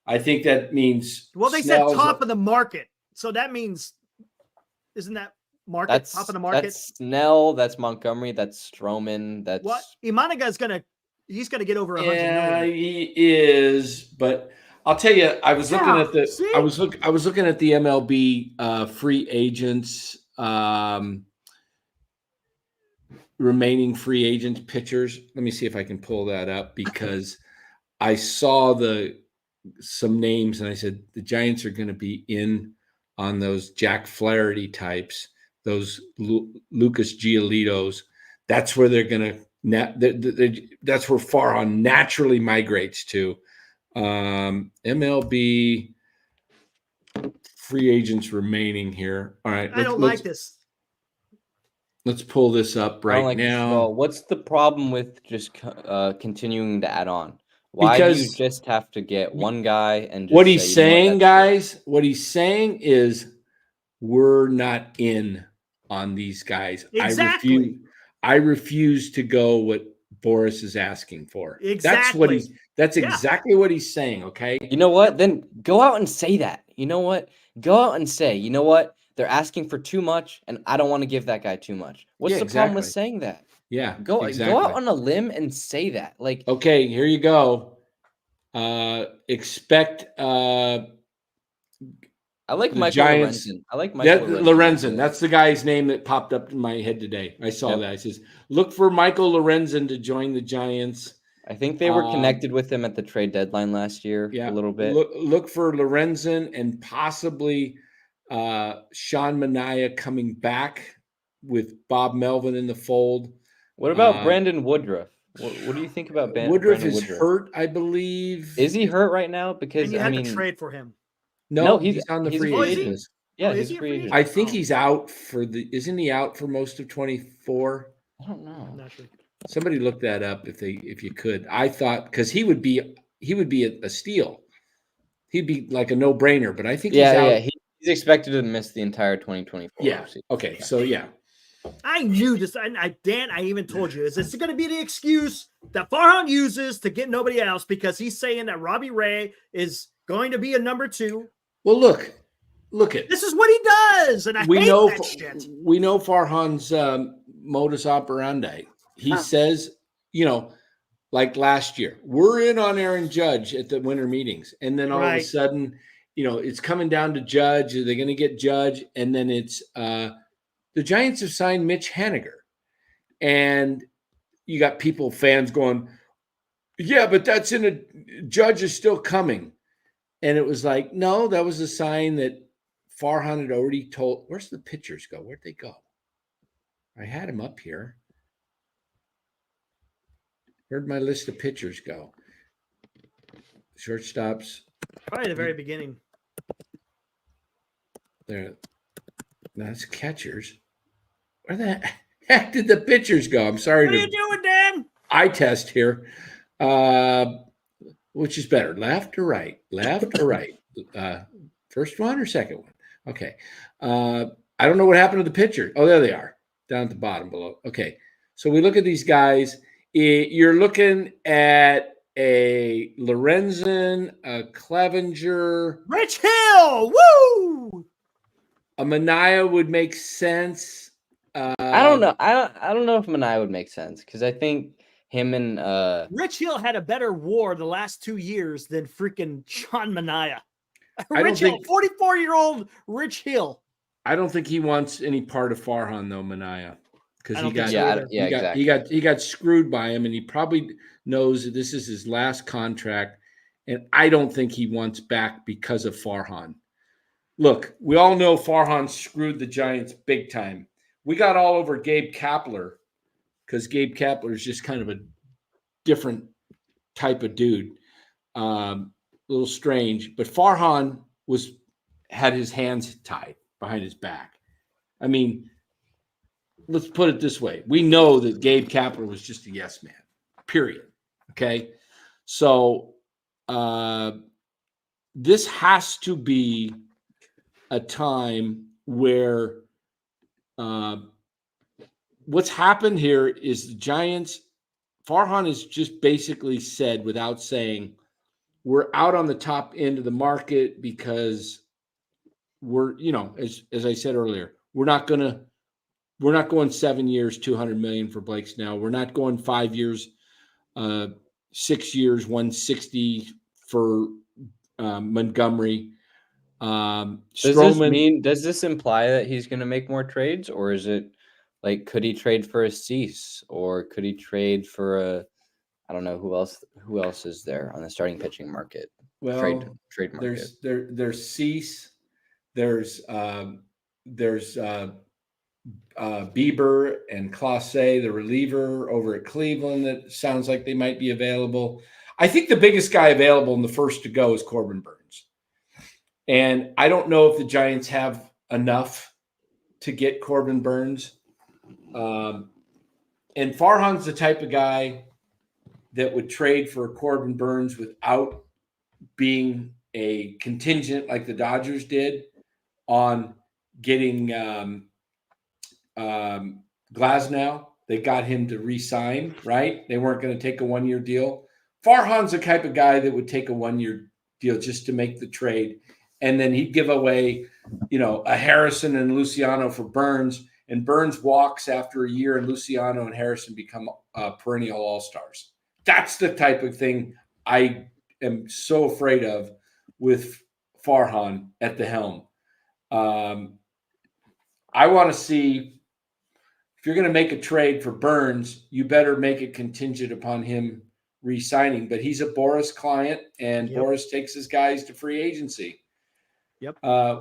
Speaker 1: I think that means
Speaker 2: Well, they
Speaker 1: Snell's
Speaker 2: said top of the market. So that means, isn't that market top of the market?
Speaker 3: That's Snell, that's Montgomery, that's Stroman, that's
Speaker 2: What Imanaga is he's gonna get over 100
Speaker 1: Yeah,
Speaker 2: million.
Speaker 1: he is, but I'll tell you, I was looking at the
Speaker 2: see?
Speaker 1: I was looking at the MLB free agents, remaining free agents pitchers. Let me see if I can pull that up because I saw some names and I said the Giants are going to be in on those Jack Flaherty types, those Lucas Giolito's. That's where they're going to. That's where Farhan naturally migrates to. MLB free agents remaining here. All right,
Speaker 2: I don't like this.
Speaker 1: Let's pull this up right now.
Speaker 3: What's the problem with just continuing to add on? Why do you just have to get one guy and just
Speaker 1: what he's saying, guys? What he's saying is we're not in on these guys.
Speaker 2: Exactly.
Speaker 1: I refuse to go what Boris is asking for.
Speaker 2: Exactly.
Speaker 1: That's exactly what he's saying. Okay.
Speaker 3: You know what? Then go out and say that. You know what? Go out and say, you know what? They're asking for too much, and I don't want to give that guy too much. What's the problem with saying that?
Speaker 1: Yeah.
Speaker 3: Go out on a limb and say that. Like,
Speaker 1: okay, here you go. Expect
Speaker 3: I like Michael
Speaker 1: Giants.
Speaker 3: Lorenzen. I like Michael
Speaker 1: Lorenzen. That's the guy's name that popped up in my head today. I saw that. It says, look for Michael Lorenzen to join the Giants.
Speaker 3: I think they were connected with him at the trade deadline last year a little bit.
Speaker 1: Look for Lorenzen and possibly Sean Manaea coming back with Bob Melvin in the fold.
Speaker 3: What about Brandon Woodruff? What do you think about
Speaker 1: Woodruff? Is hurt, I believe.
Speaker 3: Is he hurt right now? Because
Speaker 2: and you had to trade for him.
Speaker 1: No, he's on the free agent list.
Speaker 3: Yeah, he's a free agent.
Speaker 1: I think he's out isn't he out for most of 24?
Speaker 3: I don't know.
Speaker 2: I'm not sure.
Speaker 1: Somebody look that up if you could. I thought because he would be a steal. He'd be like a no-brainer, but I think he's out.
Speaker 3: Yeah, he's expected to miss the entire 2024
Speaker 1: season. Okay, so yeah.
Speaker 2: I knew this. Dan, I even told you, is this going to be the excuse that Farhan uses to get nobody else because he's saying that Robbie Ray is going to be a number 2?
Speaker 1: Well, look at
Speaker 2: this is what he does, and we know
Speaker 1: Farhan's modus operandi. He says, like last year, we're in on Aaron Judge at the winter meetings, and then all of a sudden, it's coming down to Judge. Are they going to get Judge? And then it's the Giants have signed Mitch Haniger, and you got fans going, yeah, but that's Judge is still coming. And it was like, no, that was a sign that Farhan had already told. Where's the pitchers go? Where'd they go? I had him up here. Where'd my list of pitchers go? Shortstops.
Speaker 2: Probably the very beginning.
Speaker 1: There. That's catchers. Where the heck did the pitchers go? I'm sorry.
Speaker 2: What are you doing, Dan?
Speaker 1: Eye test here. Which is better, left or right? Left or right? First one or second one? Okay. I don't know what happened to the pitcher. Oh, there they are, down at the bottom below. Okay. So we look at these guys. You're looking at a Lorenzen, a Clevenger.
Speaker 2: Rich Hill! Woo!
Speaker 1: A Manaea would make sense.
Speaker 3: I don't know. I don't know if Manaea would make sense because I think him and
Speaker 2: Rich Hill had a better WAR the last 2 years than freaking Sean Manaea. Rich Hill, 44-year-old Rich Hill.
Speaker 1: I don't think he wants any part of Farhan though, Manaea, because he got screwed by him, and he probably knows that this is his last contract, and I don't think he wants back because of Farhan. Look, we all know Farhan screwed the Giants big time. We got all over Gabe Kapler because Gabe Kapler is just kind of a different type of dude. A little strange, but Farhan had his hands tied behind his back. I mean, let's put it this way. We know that Gabe Kapler was just a yes man, period. Okay. So this has to be a time where what's happened here is the Giants, Farhan has just basically said without saying, we're out on the top end of the market because we're, as I said earlier, we're not going 7 years, 200 million for Blake Snell. We're not going 5 years, 6 years, 160 for Montgomery.
Speaker 3: Does this imply that he's going to make more trades, or is it like, could he trade for a Cease, or could he trade for I don't know who else is there on the starting pitching market?
Speaker 1: Well,
Speaker 3: trade market.
Speaker 1: There's Cease, there's Bieber and Clase, the reliever over at Cleveland, that sounds like they might be available. I think the biggest guy available and the first to go is Corbin Burns. And I don't know if the Giants have enough to get Corbin Burns. And Farhan's the type of guy that would trade for Corbin Burns without being a contingent like the Dodgers did on getting Glasnow. They got him to re-sign, right? They weren't going to take a 1-year deal. Farhan's the type of guy that would take a 1-year deal just to make the trade. And then he'd give away, a Harrison and Luciano for Burns, and Burns walks after a year, and Luciano and Harrison become perennial all-stars. That's the type of thing I am so afraid of with Farhan at the helm. I want to see, if you're going to make a trade for Burns, you better make it contingent upon him re-signing. But he's a Boras client, and Boras takes his guys to free agency.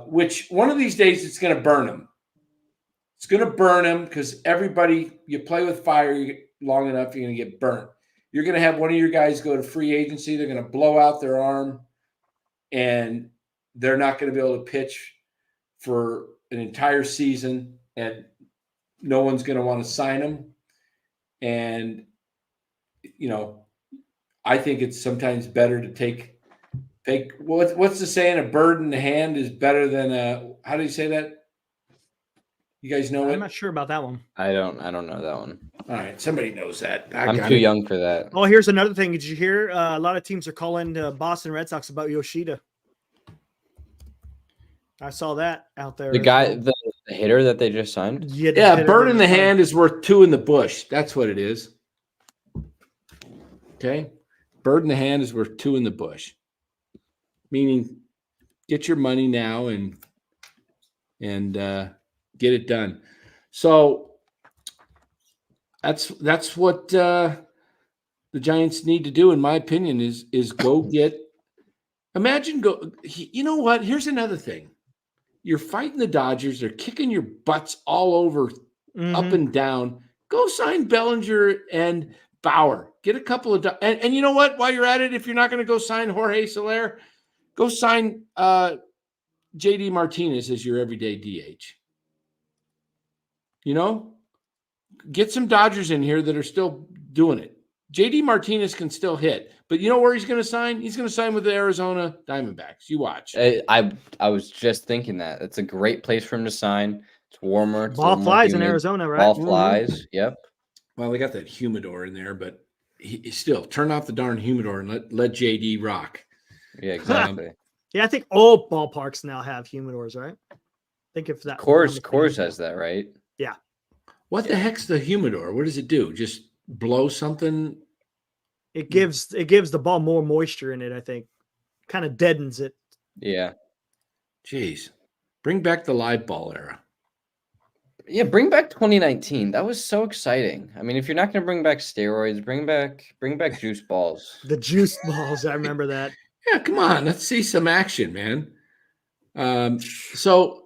Speaker 1: Which one of these days it's going to burn him. It's going to burn him because you play with fire long enough, you're going to get burnt. You're going to have one of your guys go to free agency. They're going to blow out their arm, and they're not going to be able to pitch for an entire season, and no one's going to want to sign them. And, I think it's sometimes better to take what's the saying? A bird in the hand is better than how do you say that? You guys know it?
Speaker 2: I'm not sure about that one.
Speaker 3: I don't know that one.
Speaker 1: All right, somebody knows that.
Speaker 3: I'm too young for that.
Speaker 2: Oh, here's another thing. Did you hear? A lot of teams are calling Boston Red Sox about Yoshida. I saw that out there.
Speaker 3: The guy, the hitter that they just signed?
Speaker 1: Yeah, bird in the hand is worth 2 in the bush. That's what it is. Okay? Bird in the hand is worth 2 in the bush. Meaning, get your money now and get it done. So that's what the Giants need to do, in my opinion, is go get. You know what? Here's another thing. You're fighting the Dodgers. They're kicking your butts all over, up and down. Go sign Bellinger and Bauer. Get a couple of and you know what? While you're at it, if you're not going to go sign Jorge Soler, go sign JD Martinez as your everyday DH. Get some Dodgers in here that are still doing it. JD Martinez can still hit, but you know where he's going to sign? He's going to sign with the Arizona Diamondbacks. You watch.
Speaker 3: I was just thinking that. It's a great place for him to sign. It's warmer. It's
Speaker 2: ball flies in Arizona, right?
Speaker 3: Ball flies. Yep.
Speaker 1: Well, they got that humidor in there, but he still turn off the darn humidor and let JD rock.
Speaker 3: Yeah, exactly.
Speaker 2: Yeah, I think all ballparks now have humidors, right? Think if that
Speaker 3: Coors has that, right?
Speaker 2: Yeah.
Speaker 1: What the heck's the humidor? What does it do? Just blow something?
Speaker 2: It gives the ball more moisture in it, I think. Kind of deadens it.
Speaker 3: Yeah.
Speaker 1: Jeez. Bring back the live ball era.
Speaker 3: Yeah, bring back 2019. That was so exciting. I mean, if you're not going to bring back steroids, bring back juice balls.
Speaker 2: The juice balls, I remember that.
Speaker 1: Yeah, come on. Let's see some action, man. So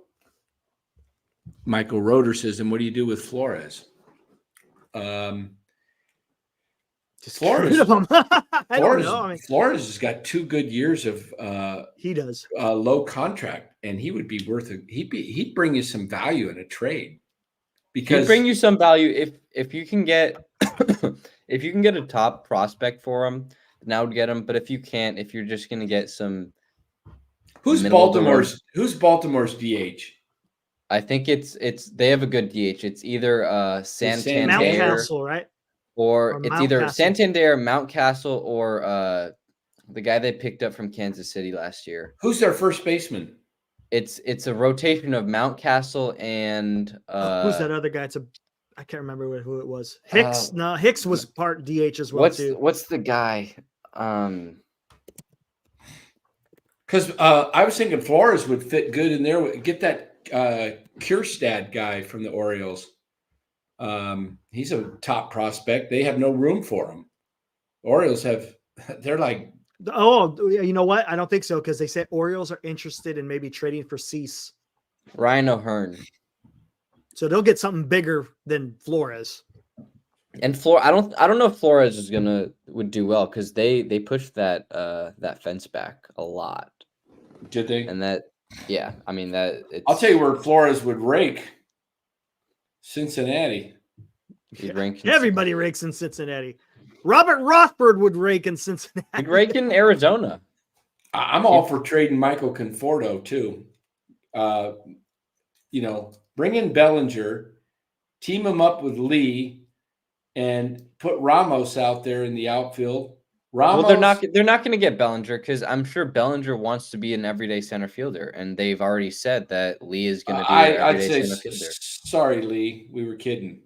Speaker 1: Michael Roeder says, and what do you do with Flores?
Speaker 2: Just
Speaker 1: Flores.
Speaker 2: get rid of him. I don't know.
Speaker 1: Flores has got 2 good years of
Speaker 2: he does
Speaker 1: low contract, and he would be worth it. He'd bring you some value in a trade.
Speaker 3: He'd
Speaker 1: because
Speaker 3: bring you some value if you can get if you can get a top prospect for him, then I would get him. But if you can't, if you're just gonna get some
Speaker 1: who's Baltimore's DH?
Speaker 3: I think it's they have a good DH. It's either Santander
Speaker 2: Mountcastle, right?
Speaker 3: or
Speaker 2: Or
Speaker 3: it's either
Speaker 2: Mountcastle.
Speaker 3: Santander, Mountcastle, or the guy they picked up from Kansas City last year.
Speaker 1: Who's their first baseman?
Speaker 3: It's a rotation of Mountcastle and
Speaker 2: Who's that other guy? I can't remember who it was. Hicks. No, Hicks was part DH as well too.
Speaker 3: What's the guy?
Speaker 1: Because I was thinking Flores would fit good in there. Get that Kierstad guy from the Orioles. He's a top prospect. They have no room for him. Orioles they're like.
Speaker 2: Oh, you know what? I don't think so because they said Orioles are interested in maybe trading for Cease.
Speaker 3: Ryan O'Hearn.
Speaker 2: So they'll get something bigger than Flores.
Speaker 3: And I don't know if Flores would do well because they pushed that fence back a lot.
Speaker 1: Did they?
Speaker 3: And I mean
Speaker 1: I'll tell you where Flores would rake. Cincinnati.
Speaker 2: Everybody rakes in Cincinnati. Robert Rothberg would rake in Cincinnati.
Speaker 3: He'd rake in Arizona.
Speaker 1: I'm all for trading Michael Conforto too. Bring in Bellinger, team him up with Lee, and put Ramos out there in the outfield.
Speaker 3: Well, they're not going to get Bellinger because I'm sure Bellinger wants to be an everyday center fielder, and they've already said that Lee is going to be an everyday center fielder.
Speaker 1: Sorry, Lee, we were kidding.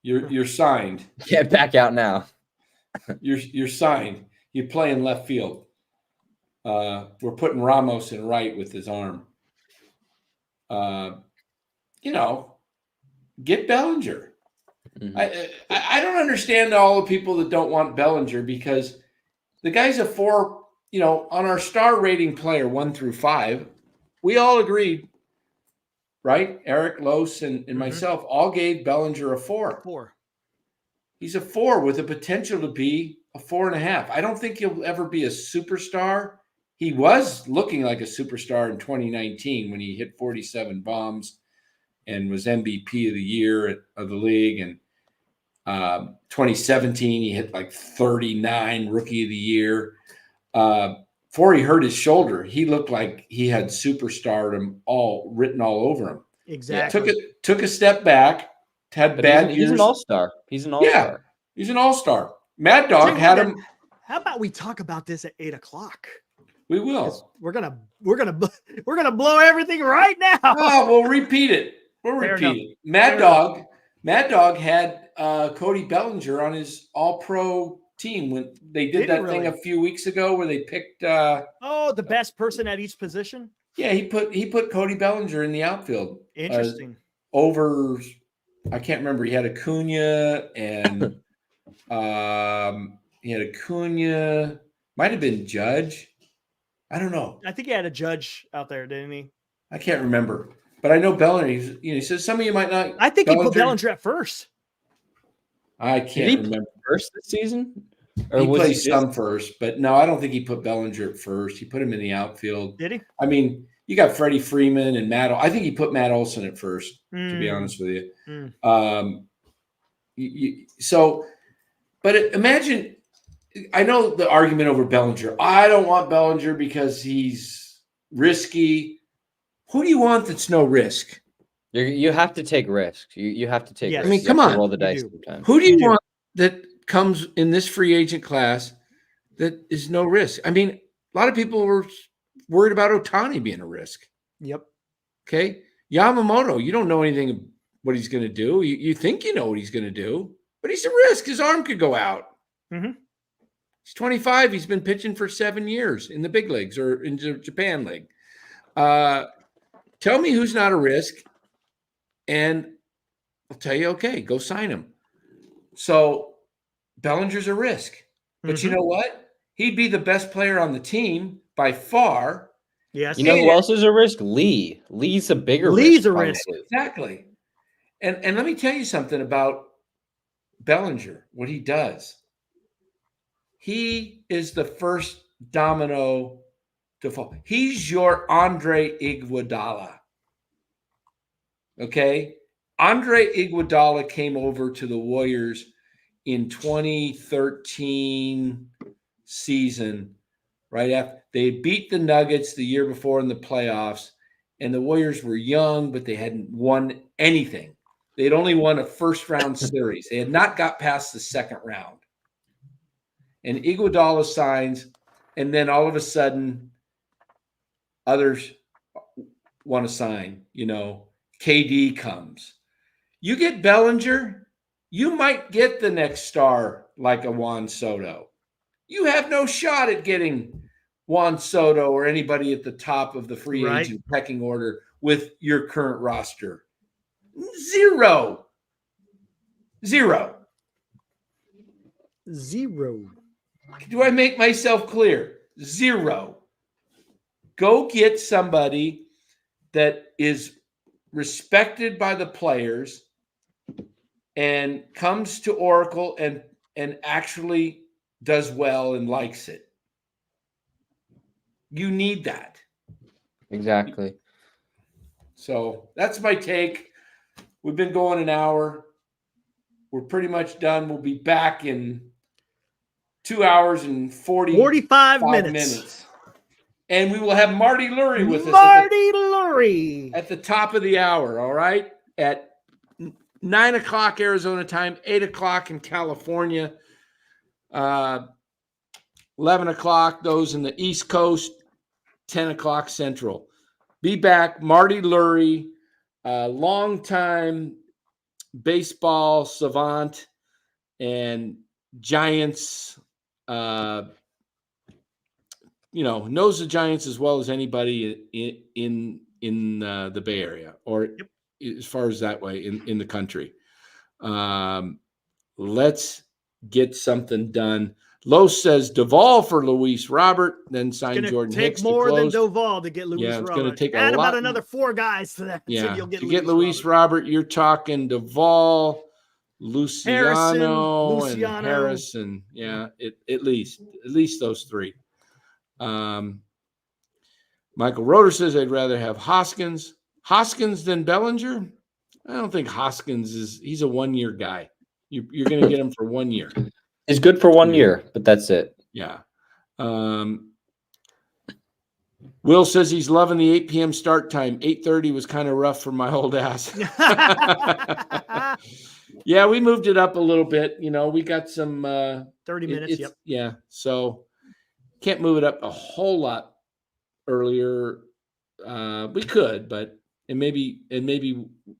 Speaker 1: You're signed.
Speaker 3: Get back out now.
Speaker 1: You're signed. You play in left field. We're putting Ramos in right with his arm. Get Bellinger. Mm-hmm. I don't understand all the people that don't want Bellinger because the guy's a 4. On our star rating player 1 through 5, we all agreed, right? Eric Lose and myself all gave Bellinger a 4.
Speaker 2: 4.
Speaker 1: He's a 4 with the potential to be a 4.5. I don't think he'll ever be a superstar. He was looking like a superstar in 2019 when he hit 47 bombs and was MVP of the year of the league. And 2017, he hit like 39, rookie of the year. Before he hurt his shoulder, he looked like he had superstardom written all over him.
Speaker 2: Exactly.
Speaker 1: Took a step back, had bad years.
Speaker 3: He's an all-star.
Speaker 1: Yeah, he's an all-star. Mad Dog had him.
Speaker 2: How about we talk about this at 8:00?
Speaker 1: We will.
Speaker 2: We're gonna blow everything right now.
Speaker 1: Oh, we'll repeat it. Mad Dog had Cody Bellinger on his All-Pro team when they did that thing a few weeks ago where they picked.
Speaker 2: The best person at each position.
Speaker 1: Yeah, he put Cody Bellinger in the outfield.
Speaker 2: Interesting.
Speaker 1: Over, I can't remember. He had Acuna and might have been Judge. I don't know.
Speaker 2: I think he had a Judge out there, didn't he?
Speaker 1: I can't remember, but I know Bellinger. He says some of you might not.
Speaker 2: I think he put Bellinger at first.
Speaker 1: I can't remember.
Speaker 3: First this season,
Speaker 1: or he played some first, but no, I don't think he put Bellinger at first. He put him in the outfield.
Speaker 2: Did he?
Speaker 1: I mean, you got Freddie Freeman and Matt. I think he put Matt Olson at first. To be honest with you, but imagine. I know the argument over Bellinger. I don't want Bellinger because he's risky. Who do you want that's no risk?
Speaker 3: You have to take risks. You have to take risks.
Speaker 1: I mean, come on.
Speaker 3: Roll the dice sometimes.
Speaker 1: Who do you want that comes in this free agent class that is no risk? I mean, a lot of people were worried about Ohtani being a risk.
Speaker 2: Yep.
Speaker 1: Okay. Yamamoto, you don't know anything of what he's going to do. You think you know what he's going to do, but he's a risk. His arm could go out.
Speaker 2: Mm-hmm.
Speaker 1: He's 25. He's been pitching for 7 years in the big leagues or in the Japan League. Tell me who's not a risk, and I'll tell you, okay, go sign him. So Bellinger's a risk. But you know what? He'd be the best player on the team by far.
Speaker 2: Yes.
Speaker 3: You know who else is a risk? Lee. Lee's a bigger risk.
Speaker 2: Lee's a risk.
Speaker 1: Exactly. And let me tell you something about Bellinger, what he does. He is the first domino to fall. He's your Andre Iguodala. Okay. Andre Iguodala came over to the Warriors in 2013 season, right after they beat the Nuggets the year before in the playoffs, and the Warriors were young, but they hadn't won anything. They had only won a first round series. They had not got past the second round. And Iguodala signs, and then all of a sudden, others want to sign. KD comes. You get Bellinger, you might get the next star like a Juan Soto. You have no shot at getting Juan Soto or anybody at the top of the free
Speaker 2: Right.
Speaker 1: agent pecking order with your current roster. Zero. Do I make myself clear? Zero. Go get somebody that is respected by the players and comes to Oracle and actually does well and likes it. You need that.
Speaker 3: Exactly.
Speaker 1: So that's my take. We've been going an hour. We're pretty much done. We'll be back in 2 hours and
Speaker 2: 45 minutes.
Speaker 1: And we will have Marty Lurie with us at the top of the hour, all right? At 9 o'clock Arizona time, 8 o'clock in California, 11 o'clock those in the East Coast, 10 o'clock Central. Be back. Marty Lurie, longtime baseball savant and Giants, knows the Giants as well as anybody in the Bay Area, or as far as that way in the country. Let's get something done. Los says Duvall for Luis Robert, then sign Jordan Hicks.
Speaker 2: Take more than Duvall to get Luis Robert.
Speaker 1: It's going to take
Speaker 2: Add
Speaker 1: a lot.
Speaker 2: About another 4 guys to that.
Speaker 1: Yeah,
Speaker 2: you'll get
Speaker 1: to get Luis Robert, you're talking Duvall, Luciano, and Harrison. Yeah, at least those 3. Michael Roeder says I'd rather have Hoskins than Bellinger. I don't think Hoskins he's a 1-year guy. You're going to get him for 1 year.
Speaker 3: It's good for 1 year, but that's it.
Speaker 1: Yeah. Will says he's loving the 8 p.m. start time. 8:30 was kind of rough for my old ass. Yeah, we moved it up a little bit. We got some
Speaker 2: 30 minutes. Yep.
Speaker 1: Yeah. So can't move it up a whole lot earlier. We could, but maybe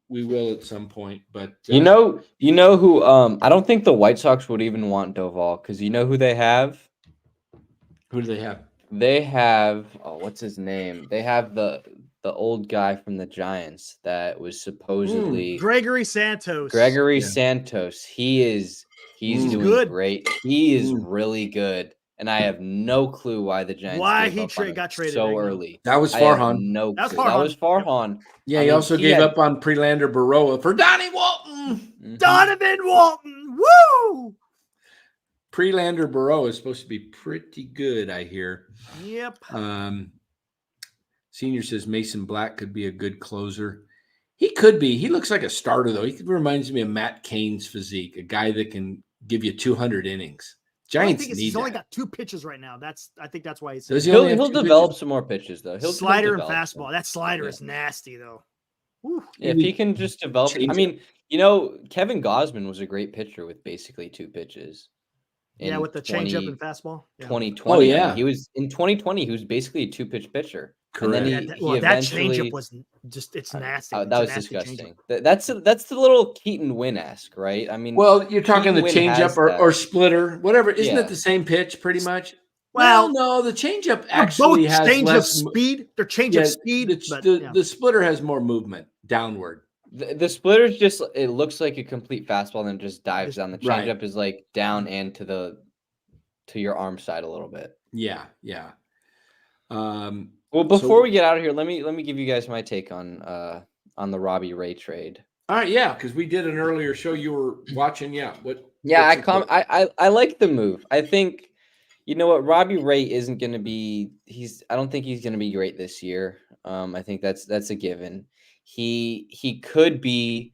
Speaker 1: we will at some point. But
Speaker 3: you know who? I don't think the White Sox would even want Duvall, because you know who they have.
Speaker 1: Who do they have?
Speaker 3: They have what's his name? They have the old guy from the Giants that was supposedly
Speaker 2: Gregory Santos.
Speaker 3: Santos. He's doing
Speaker 2: good.
Speaker 3: Great. He is really good. And I have no clue why the Giants
Speaker 2: got traded
Speaker 3: so early.
Speaker 1: That was Farhan.
Speaker 3: No clue. That was Farhan.
Speaker 1: Yeah, he also gave up on Prelander Baroa for Donnie Walton.
Speaker 2: Mm-hmm. Donovan Walton. Woo!
Speaker 1: Prelander Baroa is supposed to be pretty good, I hear.
Speaker 2: Yep.
Speaker 1: Senior says Mason Black could be a good closer. He could be. He looks like a starter, though. He reminds me of Matt Cain's physique, a guy that can give you 200 innings. Giants need
Speaker 2: he's
Speaker 1: that.
Speaker 2: only got 2 pitches right now. I think that's why he's.
Speaker 3: He'll develop some more pitches, though.
Speaker 2: Slider and fastball. That slider is nasty, though.
Speaker 3: Yeah, if he can just develop. I mean, Kevin Gausman was a great pitcher with basically 2 pitches.
Speaker 2: With the changeup and fastball.
Speaker 3: 2020.
Speaker 1: Oh, yeah.
Speaker 3: He was in 2020. He was basically a 2-pitch pitcher.
Speaker 1: Correct.
Speaker 3: And then
Speaker 2: that changeup was it's nasty.
Speaker 3: That was disgusting. That's the little Keaton Wynn-esque, right? I mean,
Speaker 1: well, you're talking the changeup or splitter, whatever. Isn't it the same pitch, pretty much? Well, no, the changeup actually has less
Speaker 2: speed. They're changeup speed.
Speaker 1: The splitter has more movement downward.
Speaker 3: The splitter's just, it looks like a complete fastball and then just dives down. The changeup is like down and to your arm side a little bit.
Speaker 1: Yeah.
Speaker 3: Well, before we get out of here, let me give you guys my take on the Robbie Ray trade.
Speaker 1: All right, yeah, because we did an earlier show you were watching. Yeah,
Speaker 3: I like the move. I think, you know what, Robbie Ray isn't going to be. I don't think he's going to be great this year. I think that's a given. he could be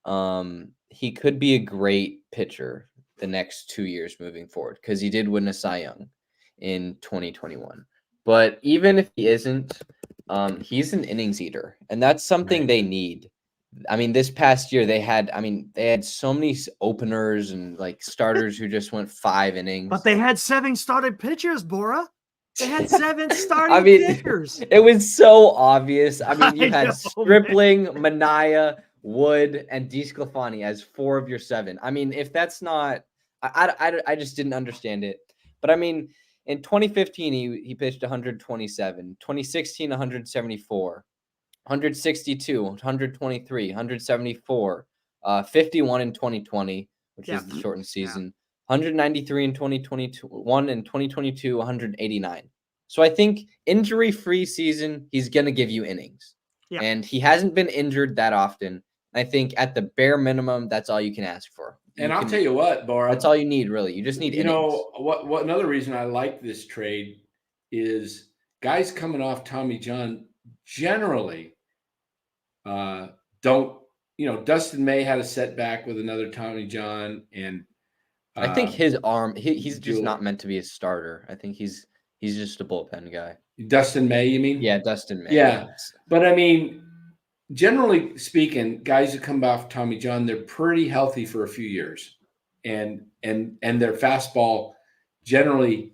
Speaker 3: a great pitcher the next 2 years moving forward because he did win a Cy Young in 2021. But even if he isn't, he's an innings eater, and that's something they need. I mean, this past year they had so many openers and like starters who just went 5 innings.
Speaker 2: But they had 7 started pitchers, Bora. They had 7 starting
Speaker 3: I mean,
Speaker 2: pitchers.
Speaker 3: It was so obvious. I mean, you
Speaker 2: I
Speaker 3: had
Speaker 2: know,
Speaker 3: Stripling, Minaya, Wood, and DeSclafani as 4 of your 7. I mean, if that's not, I just didn't understand it. But I mean, in 2015, he pitched 127, 2016, 174, 162, 123, 174, 51 in 2020, which is the shortened season, 193 in 2021, and 2022, 189. So I think injury-free season, he's going to give you innings.
Speaker 2: Yeah.
Speaker 3: And he hasn't been injured that often. I think at the bare minimum, that's all you can ask for.
Speaker 1: And I'll tell you what, Bauer.
Speaker 3: That's all you need, really. You just need innings.
Speaker 1: Know, what another reason I like this trade is guys coming off Tommy John generally don't, Dustin May had a setback with another Tommy John, and
Speaker 3: I think his arm, he's just not meant to be a starter. I think he's just a bullpen guy.
Speaker 1: Dustin May, you mean?
Speaker 3: Yeah, Dustin May.
Speaker 1: Yeah. But I mean, generally speaking, guys who come off Tommy John, they're pretty healthy for a few years. And their fastball generally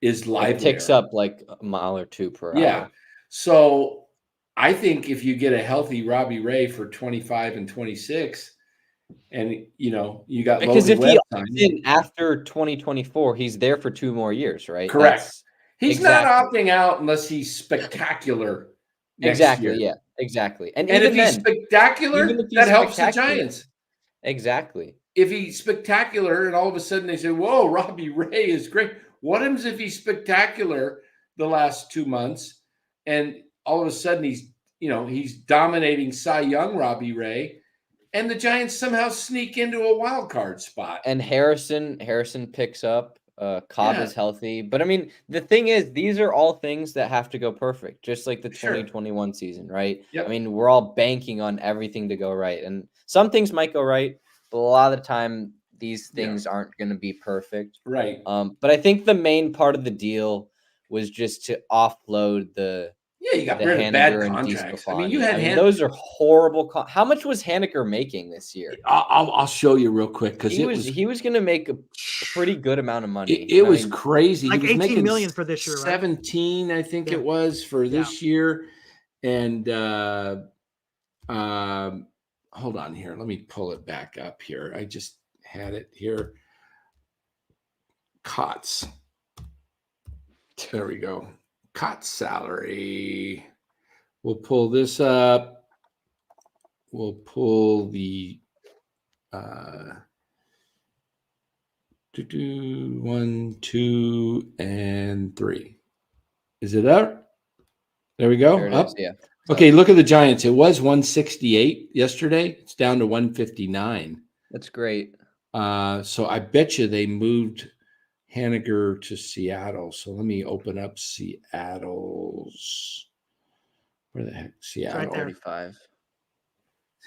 Speaker 1: is livelier.
Speaker 3: It ticks up like a mile or 2 per hour.
Speaker 1: Yeah. So I think if you get a healthy Robbie Ray for 25 and 26, and you got
Speaker 3: because
Speaker 1: Logan
Speaker 3: if
Speaker 1: Webb
Speaker 3: he opts in after 2024, he's there for 2 more years, right?
Speaker 1: Correct. He's not opting out unless he's spectacular.
Speaker 3: Exactly.
Speaker 1: Year.
Speaker 3: Yeah. Exactly. And
Speaker 1: if he's spectacular, that helps the Giants.
Speaker 3: Exactly.
Speaker 1: If he's spectacular and all of a sudden they say, "Whoa, Robbie Ray is great." What happens if he's spectacular the last 2 months, and all of a sudden he's dominating Cy Young Robbie Ray, and the Giants somehow sneak into a wild card spot?
Speaker 3: And Harrison picks up. Cobb is healthy, but I mean, the thing is, these are all things that have to go perfect, just like the 2021 season, right?
Speaker 1: Yep.
Speaker 3: I mean, we're all banking on everything to go right, and some things might go right, but a lot of the time, these things aren't going to be perfect,
Speaker 1: right?
Speaker 3: But I think the main part of the deal was just to offload the.
Speaker 1: Yeah, you got rid of bad contracts. I mean, you had
Speaker 3: those are horrible. How much was Haneker making this year?
Speaker 1: I'll show you real quick because
Speaker 3: he was going to make a pretty good amount of money.
Speaker 1: It was crazy.
Speaker 2: Like
Speaker 1: he was
Speaker 2: 18 million for this year,
Speaker 1: 17, I think it was for this year. And hold on here. Let me pull it back up here. I just had it here. Cots. There we go. Cots salary. We'll pull this up. We'll pull the 1, 2, and 3. Is it up? There we go.
Speaker 3: There it
Speaker 1: up.
Speaker 3: Is, yeah.
Speaker 1: Okay, look at the Giants. It was 168 yesterday. It's down to 159.
Speaker 3: That's great.
Speaker 1: So I bet you they moved Haneker to Seattle. So let me open up Seattle's. Where the heck? Seattle.
Speaker 2: Right there.
Speaker 3: 35.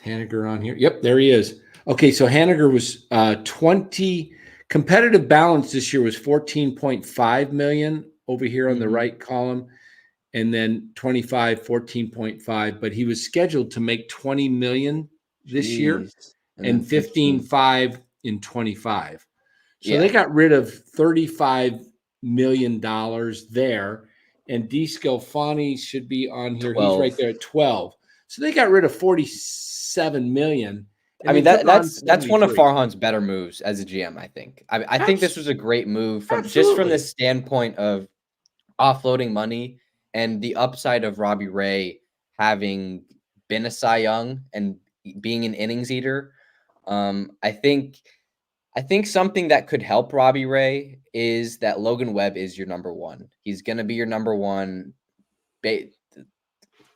Speaker 1: Haneker on here. Yep, there he is. Okay, so Haneker was 20 competitive balance this year was 14.5 million over here on the right column, and then 25, 14.5. But he was scheduled to make 20 million this year and 15.5 in 25. So they got rid of $35 million there, and DeSclafani should be on here.
Speaker 3: 12.
Speaker 1: He's right there at 12. So they got rid of $47 million.
Speaker 3: I mean, that's one of Farhan's better moves as a GM, I think. I think this was a great move from the standpoint of offloading money and the upside of Robbie Ray having been a Cy Young and being an innings eater. I think something that could help Robbie Ray is that Logan Webb is your number 1. He's going to be your number 1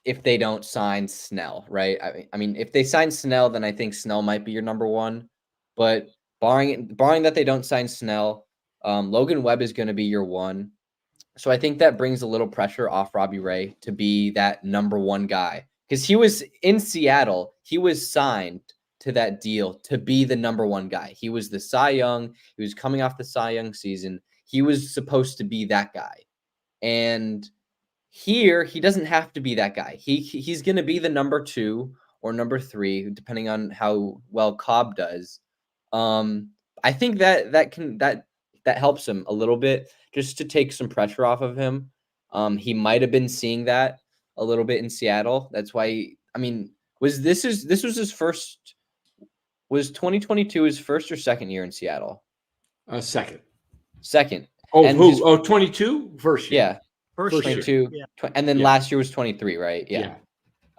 Speaker 3: if they don't sign Snell, right? I mean, if they sign Snell, then I think Snell might be your number 1. But barring that they don't sign Snell, Logan Webb is going to be your 1. So I think that brings a little pressure off Robbie Ray to be that number 1 guy. because he was in Seattle. He was signed to that deal to be the number one guy. He was the Cy Young. He was coming off the Cy Young season. He was supposed to be that guy. And here, he doesn't have to be that guy. He's going to be the number 2 or number 3, depending on how well Cobb does. I think that helps him a little bit, just to take some pressure off of him. He might have been seeing that a little bit in Seattle. That's why. Was 2022 his first or second year in Seattle?
Speaker 1: Second.
Speaker 3: Second.
Speaker 1: Oh,
Speaker 3: and
Speaker 1: who? 22? First year.
Speaker 3: Yeah.
Speaker 2: First
Speaker 3: 22.
Speaker 2: year.
Speaker 3: And then last year was 23, right?
Speaker 1: Yeah.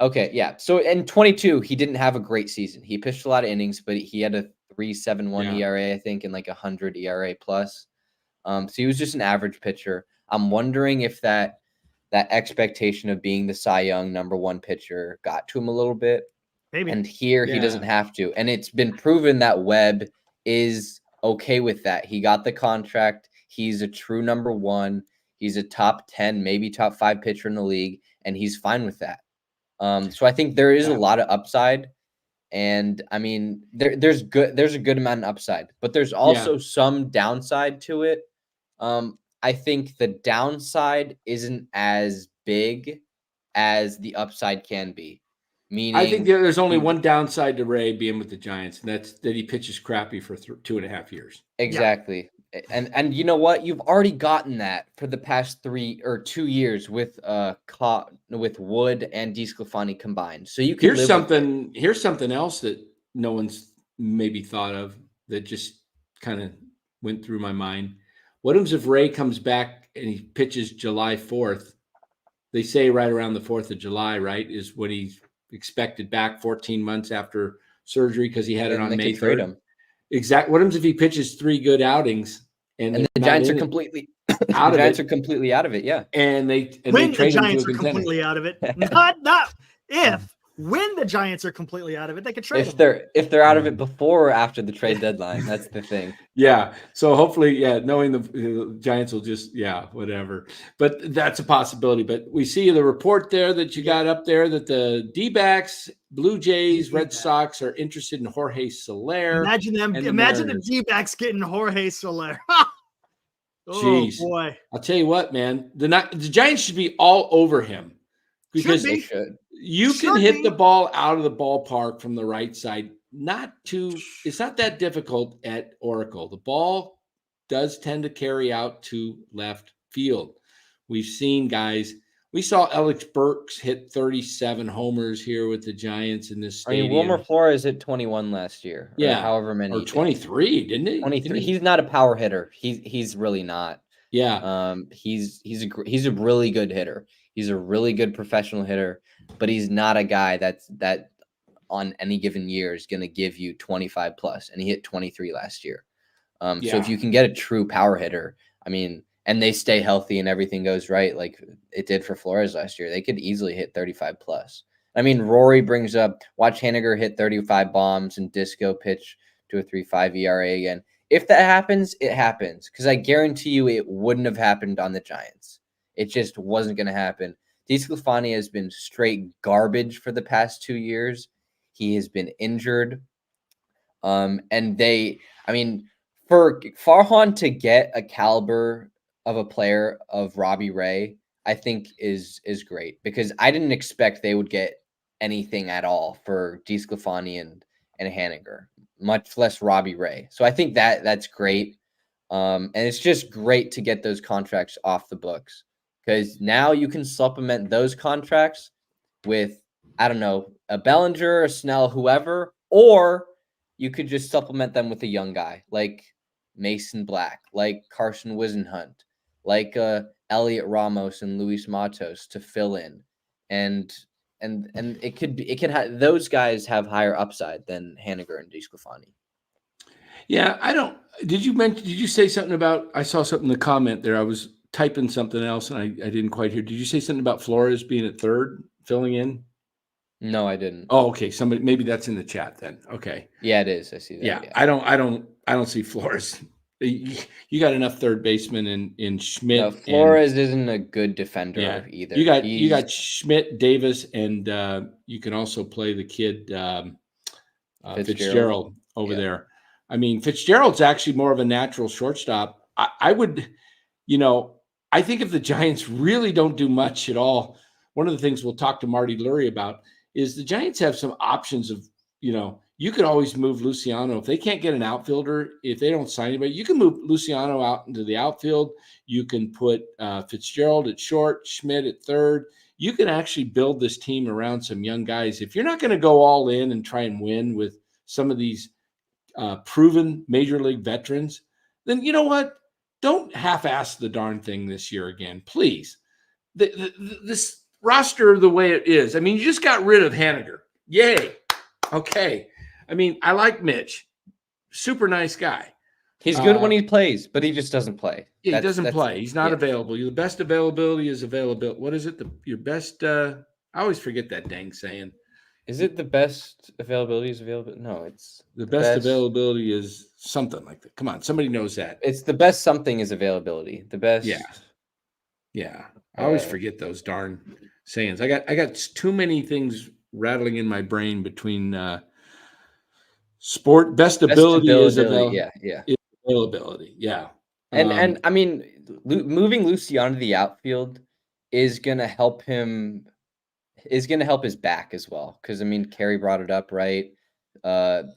Speaker 3: Okay, yeah. So in 22, he didn't have a great season. He pitched a lot of innings, but he had a 3.71 ERA, I think, and like 100 ERA plus. So he was just an average pitcher. I'm wondering if that expectation of being the Cy Young number 1 pitcher got to him a little bit.
Speaker 2: Maybe.
Speaker 3: And here he doesn't have to. And it's been proven that Webb is okay with that. He got the contract. He's a true number 1. He's a top 10, maybe top 5 pitcher in the league, and he's fine with that. So I think there is a lot of upside, and I mean there's a good amount of upside, but there's also some downside to it. I think the downside isn't as big as the upside can be. Meaning,
Speaker 1: I think there's only one downside to Ray being with the Giants, and that's that he pitches crappy for 2.5 years.
Speaker 3: Exactly. And you know what? You've already gotten that for the past 3 or 2 years with Wood and DeSclafani combined. So you can
Speaker 1: Here's something else that no one's maybe thought of that just kind of went through my mind. What happens if Ray comes back and he pitches July 4th? They say right around the 4th of July, right, is when he's expected back 14 months after surgery because he had it on May 3rd. Exactly. What happens if he pitches 3 good outings and
Speaker 3: the Giants are completely out of it? Are completely out of it. Yeah.
Speaker 2: When the Giants are completely out of it, not if. When the Giants are completely out of it, they could trade
Speaker 3: him. If they're out of it before or after the trade deadline, that's the thing.
Speaker 1: Yeah. So hopefully, knowing the Giants will just, whatever. But that's a possibility. But we see the report there that you got up there that the D-backs, Blue Jays, Red Sox are interested in Jorge Soler.
Speaker 2: Imagine the D-backs getting Jorge Soler.
Speaker 1: Jeez.
Speaker 2: Oh, boy.
Speaker 1: I'll tell you what, man. The Giants should be all over him. Because
Speaker 3: they should.
Speaker 1: You can hit the ball out of the ballpark from the right side. It's not that difficult at Oracle. The ball does tend to carry out to left field. We've seen guys. We saw Alex Burks hit 37 homers here with the Giants in this stadium.
Speaker 3: Wilmer Flores hit 21 last year.
Speaker 1: Yeah,
Speaker 3: however many.
Speaker 1: Or 23, didn't he?
Speaker 3: 23. He's not a power hitter. He's really not.
Speaker 1: Yeah.
Speaker 3: He's a really good hitter. He's a really good professional hitter, but he's not a guy that on any given year is going to give you 25 plus, and he hit 23 last year. So if you can get a true power hitter, and they stay healthy and everything goes right, like it did for Flores last year, they could easily hit 35 plus. Rory brings up, watch Haniger hit 35 bombs and Disco pitch to a 3.5 ERA again. If that happens, it happens, because I guarantee you it wouldn't have happened on the Giants. It just wasn't going to happen. DeSclafani has been straight garbage for the past 2 years. He has been injured. For Farhan to get a caliber of a player of Robbie Ray, I think is great, because I didn't expect they would get anything at all for DeSclafani and Haniger, much less Robbie Ray. So I think that's great. And it's just great to get those contracts off the books, because now you can supplement those contracts with, a Bellinger, a Snell, whoever, or you could just supplement them with a young guy like Mason Black, like Carson Wisenhunt, like Elliot Ramos and Luis Matos to fill in, and those guys have higher upside than Haniger and DeSclafani.
Speaker 1: Yeah, did you say something about, I saw something in the comment there. I was typing something else and I didn't quite hear. Did you say something about Flores being at third, filling in?
Speaker 3: No, I didn't.
Speaker 1: Oh, okay. Maybe that's in the chat then. Okay.
Speaker 3: Yeah, it is. I see that.
Speaker 1: Yeah. I don't see Flores You got enough third basemen in Schmidt.
Speaker 3: No, Flores isn't a good defender either.
Speaker 1: You got Schmidt, Davis, and you can also play the kid Fitzgerald over there. I mean, Fitzgerald's actually more of a natural shortstop. I would, I think if the Giants really don't do much at all, one of the things we'll talk to Marty Lurie about is the Giants have some options of, you could always move Luciano. If they can't get an outfielder, if they don't sign anybody, you can move Luciano out into the outfield. You can put Fitzgerald at short, Schmidt at third. You can actually build this team around some young guys. If you're not going to go all in and try and win with some of these proven major league veterans, then you know what? Don't half-ass the darn thing this year again, please. This roster the way it is. I mean, you just got rid of Haniger. Yay. Okay. I mean, I like Mitch. Super nice guy.
Speaker 3: He's good when he plays, but he just doesn't play.
Speaker 1: Yeah, he doesn't play. He's not available. The best availability is availability. What is it? Your best I always forget that dang saying.
Speaker 3: Is it the best availability is available? No, it's
Speaker 1: the best availability is something like that. Come on, somebody knows that.
Speaker 3: It's the best something is availability. The best.
Speaker 1: Yeah. I always forget those darn sayings. I got too many things rattling in my brain between best ability is availability. Yeah.
Speaker 3: And I mean, moving Luciano to the outfield is gonna help him. Is going to help his back as well, because I mean, Kerry brought it up, right?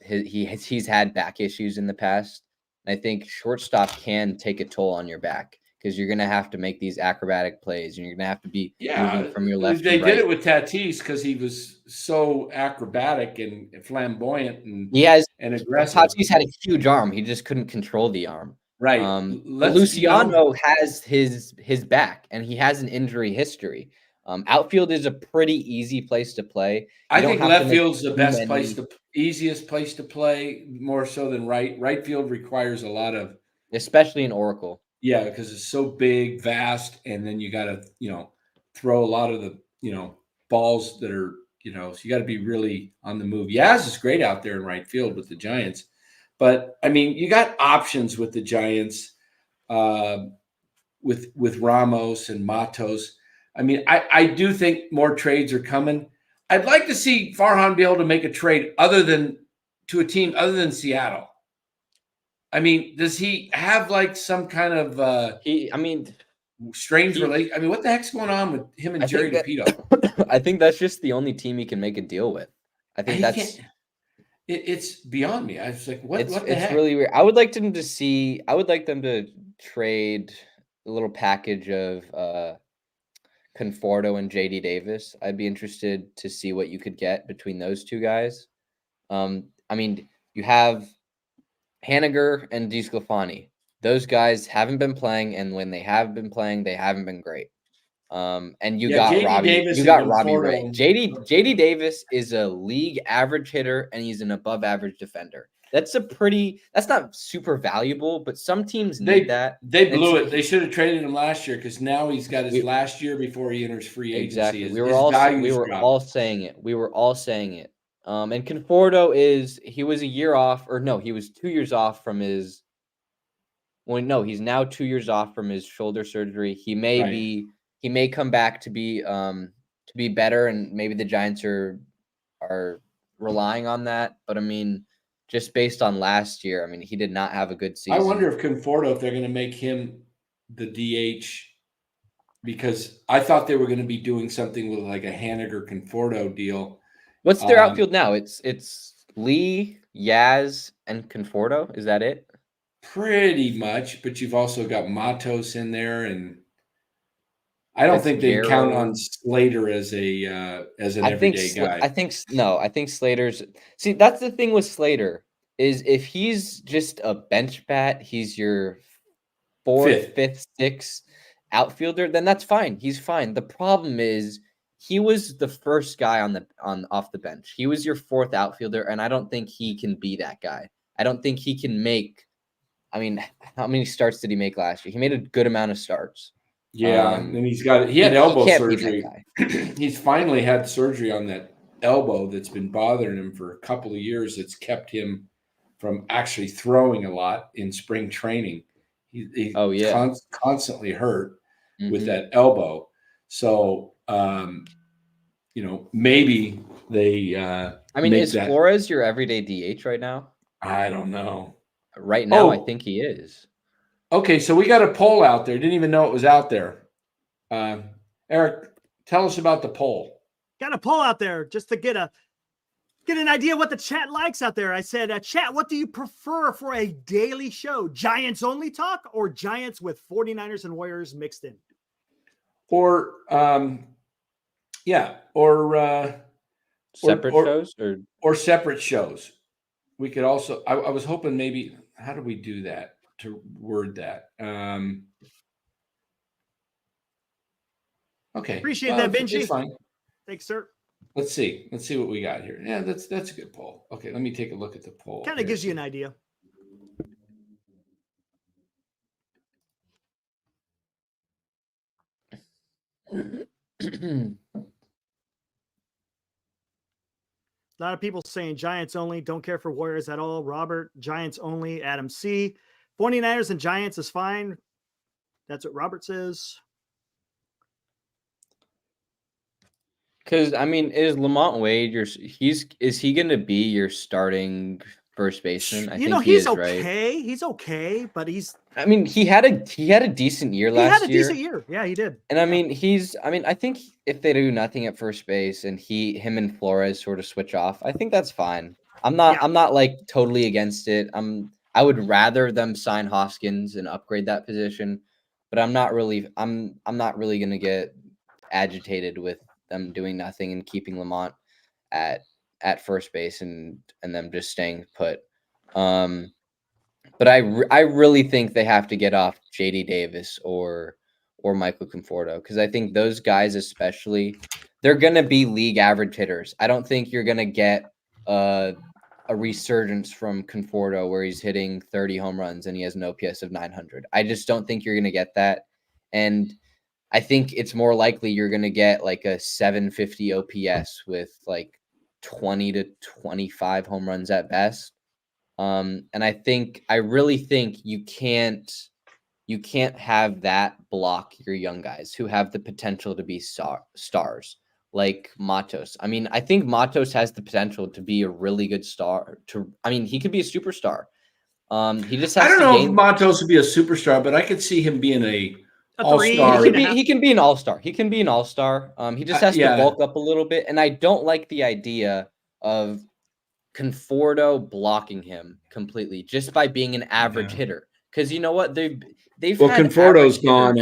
Speaker 3: He's had back issues in the past. And I think shortstop can take a toll on your back because you're going to have to make these acrobatic plays, and you're going to have to be moving from your left.
Speaker 1: They did it with Tatis because he was so acrobatic and flamboyant and aggressive.
Speaker 3: Tatis had a huge arm; he just couldn't control the arm.
Speaker 1: Right.
Speaker 3: Luciano has his back, and he has an injury history. Outfield is a pretty easy place to play.
Speaker 1: I think left field's the easiest place to play, more so than right. Right field requires a lot of,
Speaker 3: especially in Oracle.
Speaker 1: Yeah, because it's so big, vast, and then you got to, throw a lot of the, balls that are, so you got to be really on the move. Yaz is great out there in right field with the Giants, but I mean, you got options with the Giants, with Ramos and Matos. I mean, I do think more trades are coming. I'd like to see Farhan be able to make a trade to a team other than Seattle. I mean, does he have like some kind of strange relation? I mean, what the heck's going on with him and Jerry DePito?
Speaker 3: I think that's just the only team he can make a deal with. I think
Speaker 1: it's beyond me. I was like, what the heck?
Speaker 3: It's really weird. I would like them to trade a little package of Conforto and JD Davis. I'd be interested to see what you could get between those two guys. I mean, you have Haniger and DeSclafani. Those guys haven't been playing, and when they have been playing, they haven't been great. And you got Robbie Ray. JD Davis is a league average hitter, and he's an above average defender. That's not super valuable, but some teams need that.
Speaker 1: They blew it. They should have traded him last year because now he's got his last year before he enters free agency.
Speaker 3: Exactly. We were all saying it. And Conforto he was a year off, or no, he was 2 years off from his. Well, no, he's now 2 years off from his shoulder surgery. He may come back to be better, and maybe the Giants are relying on that. But I mean, just based on last year, I mean, he did not have a good season.
Speaker 1: I wonder if Conforto, if they're going to make him the DH, because I thought they were going to be doing something with like a Haniger Conforto deal.
Speaker 3: What's their outfield now? It's Lee, Yaz, and Conforto. Is that it?
Speaker 1: Pretty much, but you've also got Matos in there, and I don't think they count on Slater as an everyday guy.
Speaker 3: I think Slater's. See, that's the thing with Slater is if he's just a bench bat, he's your fourth, fifth, sixth outfielder, then that's fine. He's fine. The problem is he was the first guy off the bench. He was your fourth outfielder, and I don't think he can be that guy. I don't think he can make. I mean, how many starts did he make last year? He made a good amount of starts.
Speaker 1: Yeah, and he had elbow surgery. He's finally had surgery on that elbow that's been bothering him for a couple of years. That's kept him from actually throwing a lot in spring training. He
Speaker 3: Oh yeah.
Speaker 1: constantly hurt with
Speaker 3: Mhm.
Speaker 1: that elbow. So maybe they
Speaker 3: I mean,
Speaker 1: make
Speaker 3: is
Speaker 1: that.
Speaker 3: Flores your everyday DH right now?
Speaker 1: I don't know.
Speaker 3: Right now, I
Speaker 1: Oh,
Speaker 3: think he is.
Speaker 1: okay. So we got a poll out there. Didn't even know it was out there. Eric, tell us about the poll.
Speaker 2: Got a poll out there just to get an idea what the chat likes out there. I said, chat, what do you prefer for a daily show? Giants only talk or Giants with 49ers and Warriors mixed in?
Speaker 1: Or
Speaker 3: Separate shows
Speaker 1: or separate shows. We could also. I was hoping maybe. How do we do that to word that? Okay,
Speaker 2: Appreciate that,
Speaker 1: it's
Speaker 2: Benji.
Speaker 1: fine.
Speaker 2: Thanks, sir.
Speaker 1: Let's see what we got here. Yeah, that's a good poll. Okay, let me take a look at the poll.
Speaker 2: Kind of gives you an idea. A lot of people saying Giants only, don't care for Warriors at all. Robert, Giants only. Adam C. 49ers and Giants is fine. That's what Robert says.
Speaker 3: Because I mean, is Lamont Wade is he going to be your starting first baseman? I think he
Speaker 2: he's
Speaker 3: is,
Speaker 2: okay.
Speaker 3: right?
Speaker 2: He's okay, but
Speaker 3: I mean, he had a decent year last year.
Speaker 2: He had a decent year. Yeah, he did.
Speaker 3: And I mean, I think if they do nothing at first base and him and Flores sort of switch off, I think that's fine. I'm not like totally against it. I would rather them sign Hoskins and upgrade that position, but I'm not really going to get agitated with them doing nothing and keeping Lamont at first base and them just staying put. But I really think they have to get off JD Davis or Michael Conforto, because I think those guys especially, they're going to be league average hitters. I don't think you're going to get a resurgence from Conforto where he's hitting 30 home runs and he has an OPS of 900. I just don't think you're going to get that. And I think it's more likely you're going to get like a 750 OPS with like 20 to 25 home runs at best. And I really think you can't have that block your young guys who have the potential to be stars like Matos. I mean, I think Matos has the potential to be a really good star. He could be a superstar. He just has
Speaker 1: I don't
Speaker 3: to
Speaker 1: know if Matos would be a superstar, but I could see him being a all-star.
Speaker 3: He can be an all-star. He can be an all-star. He just has to bulk up a little bit. And I don't like the idea of Conforto blocking him completely just by being an average hitter. Because you know what? They've
Speaker 1: Conforto's gone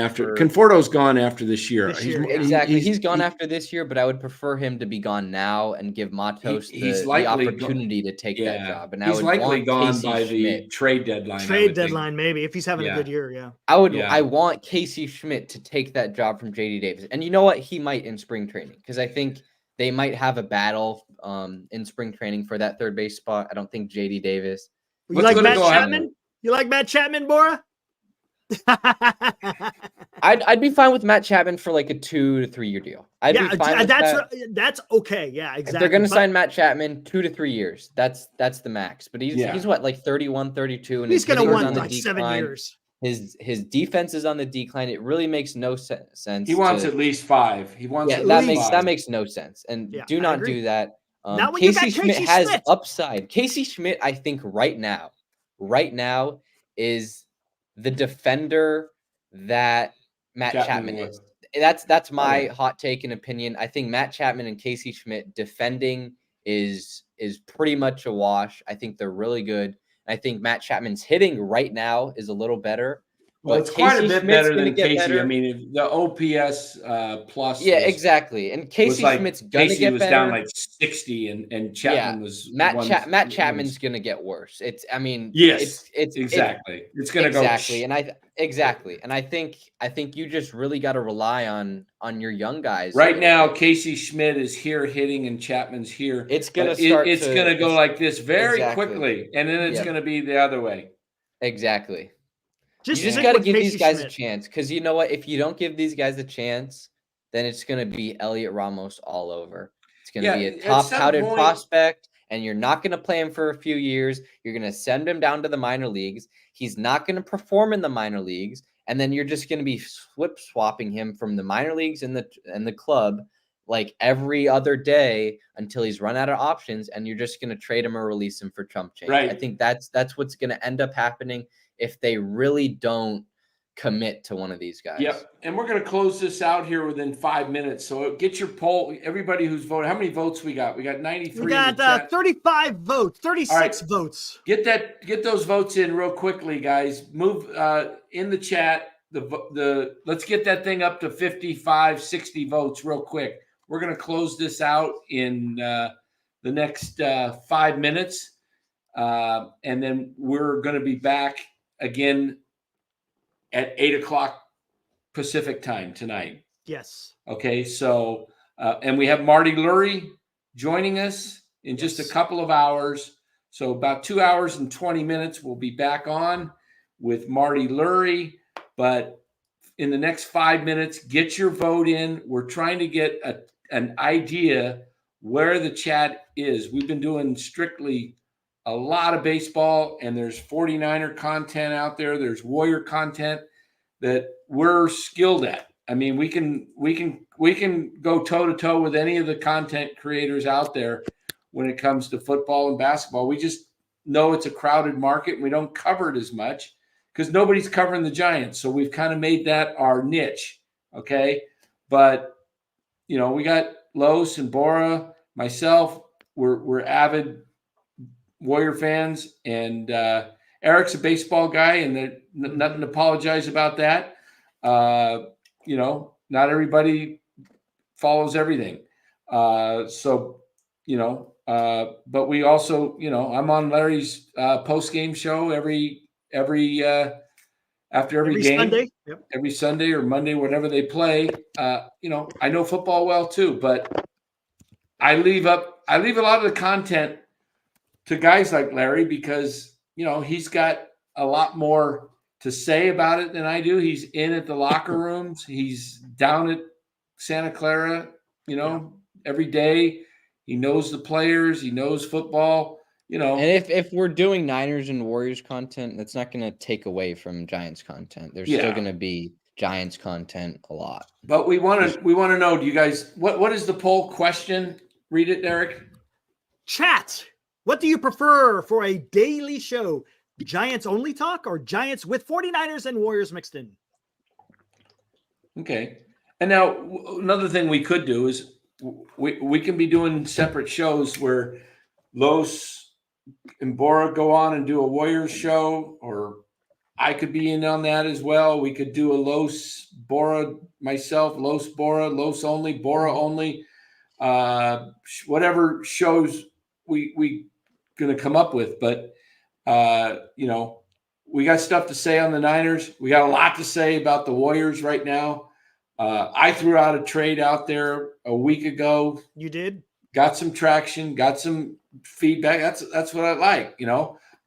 Speaker 1: after this year.
Speaker 3: Exactly. He's gone after this year, but I would prefer him to be gone now and give Matos the opportunity to take that job. And
Speaker 1: he's likely gone by the trade deadline.
Speaker 2: Maybe, if he's having a good year. Yeah.
Speaker 3: I want Casey Schmidt to take that job from JD Davis. And you know what? He might in spring training, because I think they might have a battle in spring training for that third base spot. I don't think JD Davis.
Speaker 2: You like Matt Chapman? You like Matt Chapman, Bora?
Speaker 3: I'd be fine with Matt Chapman for like a 2 to 3 year deal. I'd be fine with that.
Speaker 2: That's okay. Yeah, exactly.
Speaker 3: If they're going to sign Matt Chapman 2 to 3 years. That's the max. But he's what, like 31, 32, and
Speaker 2: he's going to want like 7 years.
Speaker 3: His defense is on the decline. It really makes no sense.
Speaker 1: He wants at least 5. He wants
Speaker 3: that makes no sense. And do not do that. Casey Schmidt has upside. Casey Schmidt, I think right now is the defender that Matt Chapman is. That's my hot take and opinion. I think Matt Chapman and Casey Schmidt defending is pretty much a wash. I think they're really good. I think Matt Chapman's hitting right now is a little better.
Speaker 1: Well, it's quite a bit better than Casey. I mean, the OPS plus.
Speaker 3: Yeah, exactly. And Casey Schmidt's going to get better. Casey was
Speaker 1: down like 60, and Chapman was.
Speaker 3: Matt Chapman's going to get worse. It's exactly.
Speaker 1: It's going to go
Speaker 3: exactly, and I think you just really got to rely on your young guys.
Speaker 1: Right now, Casey Schmidt is here hitting, and Chapman's here.
Speaker 3: It's going to start.
Speaker 1: It's going to go like this very quickly, and then it's going to be the other way.
Speaker 3: Exactly. You just got to give these guys a chance, because you know what? If you don't give these guys a chance, then it's going to be Elliot Ramos all over. It's going to be a top touted prospect, and you're not going to play him for a few years. You're going to send him down to the minor leagues. He's not going to perform in the minor leagues, and then you're just going to be swapping him from the minor leagues and the club like every other day until he's run out of options, and you're just going to trade him or release him for chump change.
Speaker 1: Right.
Speaker 3: I think that's what's going to end up happening if they really don't commit to one of these guys.
Speaker 1: Yep. And we're going to close this out here within 5 minutes. So get your poll. Everybody who's voted. How many votes we got? We got 93.
Speaker 2: We got 35 votes, 36
Speaker 1: right.
Speaker 2: votes.
Speaker 1: Get those votes in real quickly, guys. Move in the chat. Let's get that thing up to 55, 60 votes real quick. We're going to close this out in the next 5 minutes. And then we're going to be back again at 8 o'clock Pacific time tonight.
Speaker 2: Yes.
Speaker 1: Okay. So, and we have Marty Lurie joining us in just a couple of hours. So about 2 hours and 20 minutes, we'll be back on with Marty Lurie. But in the next 5 minutes, get your vote in. We're trying to get an idea where the chat is. We've been doing strictly a lot of baseball, and there's 49er content out there. There's Warrior content that we're skilled at. I mean, we can go toe to toe with any of the content creators out there when it comes to football and basketball. We just know it's a crowded market, and we don't cover it as much because nobody's covering the Giants. So we've kind of made that our niche. Okay. But we got Los and Bora, myself, we're avid Warrior fans, and Eric's a baseball guy, and nothing to apologize about that. Not everybody follows everything. But we also, I'm on Larry's post-game show every after every game,
Speaker 2: Sunday. Yep.
Speaker 1: Every Sunday or Monday, whenever they play. I know football well too, but I leave a lot of the content to guys like Larry because, he's got a lot more to say about it than I do. He's in at the locker rooms. He's down at Santa Clara, every day. He knows the players. He knows football,
Speaker 3: And if we're doing Niners and Warriors content, that's not going to take away from Giants content. There's still going to be Giants content a lot.
Speaker 1: But we want to know, do you guys, what is the poll question? Read it, Derek.
Speaker 2: Chat. What do you prefer for a daily show? Giants only talk or Giants with 49ers and Warriors mixed in?
Speaker 1: Okay. And now another thing we could do is we can be doing separate shows where Los and Bora go on and do a Warriors show, or I could be in on that as well. We could do a Los Bora, myself, Los Bora, Los only, Bora only, whatever shows we going to come up with. But, we got stuff to say on the Niners. We got a lot to say about the Warriors right now. I threw out a trade out there a week ago.
Speaker 2: You did? Got
Speaker 1: some traction, got some feedback. That's what I like.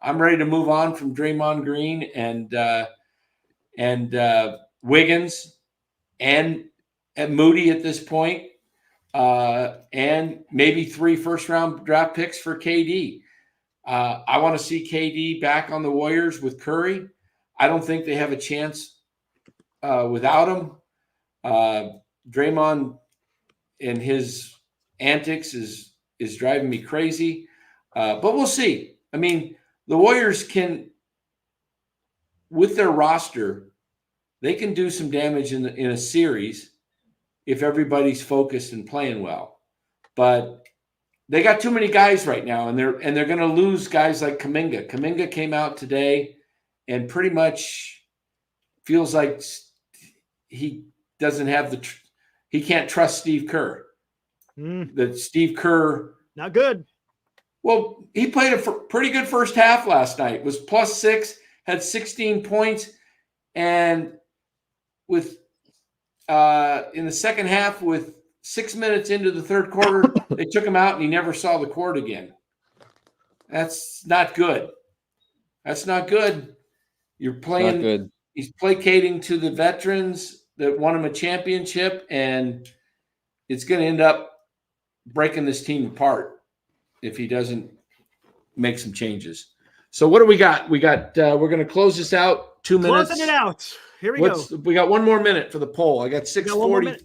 Speaker 1: I'm ready to move on from Draymond Green and Wiggins and Moody at this point, and maybe 3 first-round draft picks for KD. I want to see KD back on the Warriors with Curry. I don't think they have a chance without him. Draymond and his antics is driving me crazy. But we'll see. I mean, the Warriors can, with their roster, they can do some damage in a series if everybody's focused and playing well. But they got too many guys right now, and they're going to lose guys like Kuminga. Kuminga came out today and pretty much feels like he doesn't have he can't trust Steve Kerr. That Steve Kerr
Speaker 2: not good.
Speaker 1: Well, he played a pretty good first half last night. Was +6, had 16 points, and with in the second half, with 6 minutes into the third quarter, they took him out and he never saw the court again. That's not good. That's not good. You're playing.
Speaker 3: Not good.
Speaker 1: He's placating to the veterans that won him a championship, and it's going to end up breaking this team apart. if he doesn't make some changes. So what do we got? We're going to close this out. 2 minutes.
Speaker 2: Closing it out. Here we go.
Speaker 1: We got 1 more minute for the poll. I got
Speaker 2: We got 1 more
Speaker 1: 640,
Speaker 2: minute.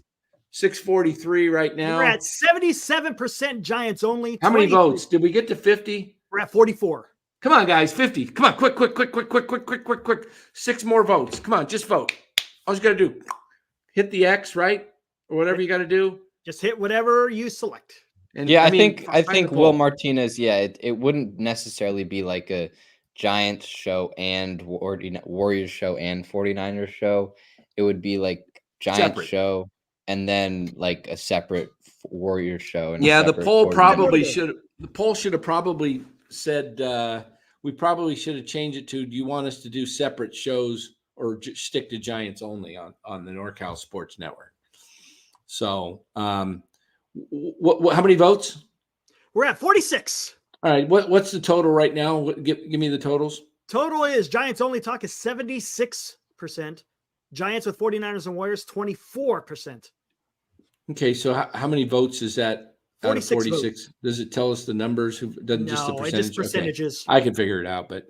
Speaker 1: 643 right now.
Speaker 2: We're at 77% Giants only.
Speaker 1: How many
Speaker 2: 23.
Speaker 1: votes? Did we get to 50?
Speaker 2: We're at 44.
Speaker 1: Come on, guys, 50. Come on, quick. 6 more votes. Come on, just vote. All you got to do, hit the X, right? Or whatever you got to do.
Speaker 2: Just hit whatever you select.
Speaker 1: And
Speaker 3: Yeah, I
Speaker 1: mean,
Speaker 3: think Will Martinez, it wouldn't necessarily be like a Giants show and Warriors show and 49ers show. It would be like Giants show and then like a separate Warriors show. And
Speaker 1: the poll
Speaker 3: 49ers.
Speaker 1: should have probably said we probably should have changed it to, do you want us to do separate shows or stick to Giants only on the NorCal Sports Network? So what how many votes?
Speaker 2: We're at 46.
Speaker 1: All right, what's the total right now? Give me the totals.
Speaker 2: Total is Giants only talk is 76%. Giants with 49ers and Warriors 24%.
Speaker 1: Okay, so how many votes is that out of
Speaker 2: 46
Speaker 1: 46? Does it tell us the numbers? Doesn't just the
Speaker 2: No,
Speaker 1: percentage?
Speaker 2: it's just percentages.
Speaker 1: Okay. I can figure it out, but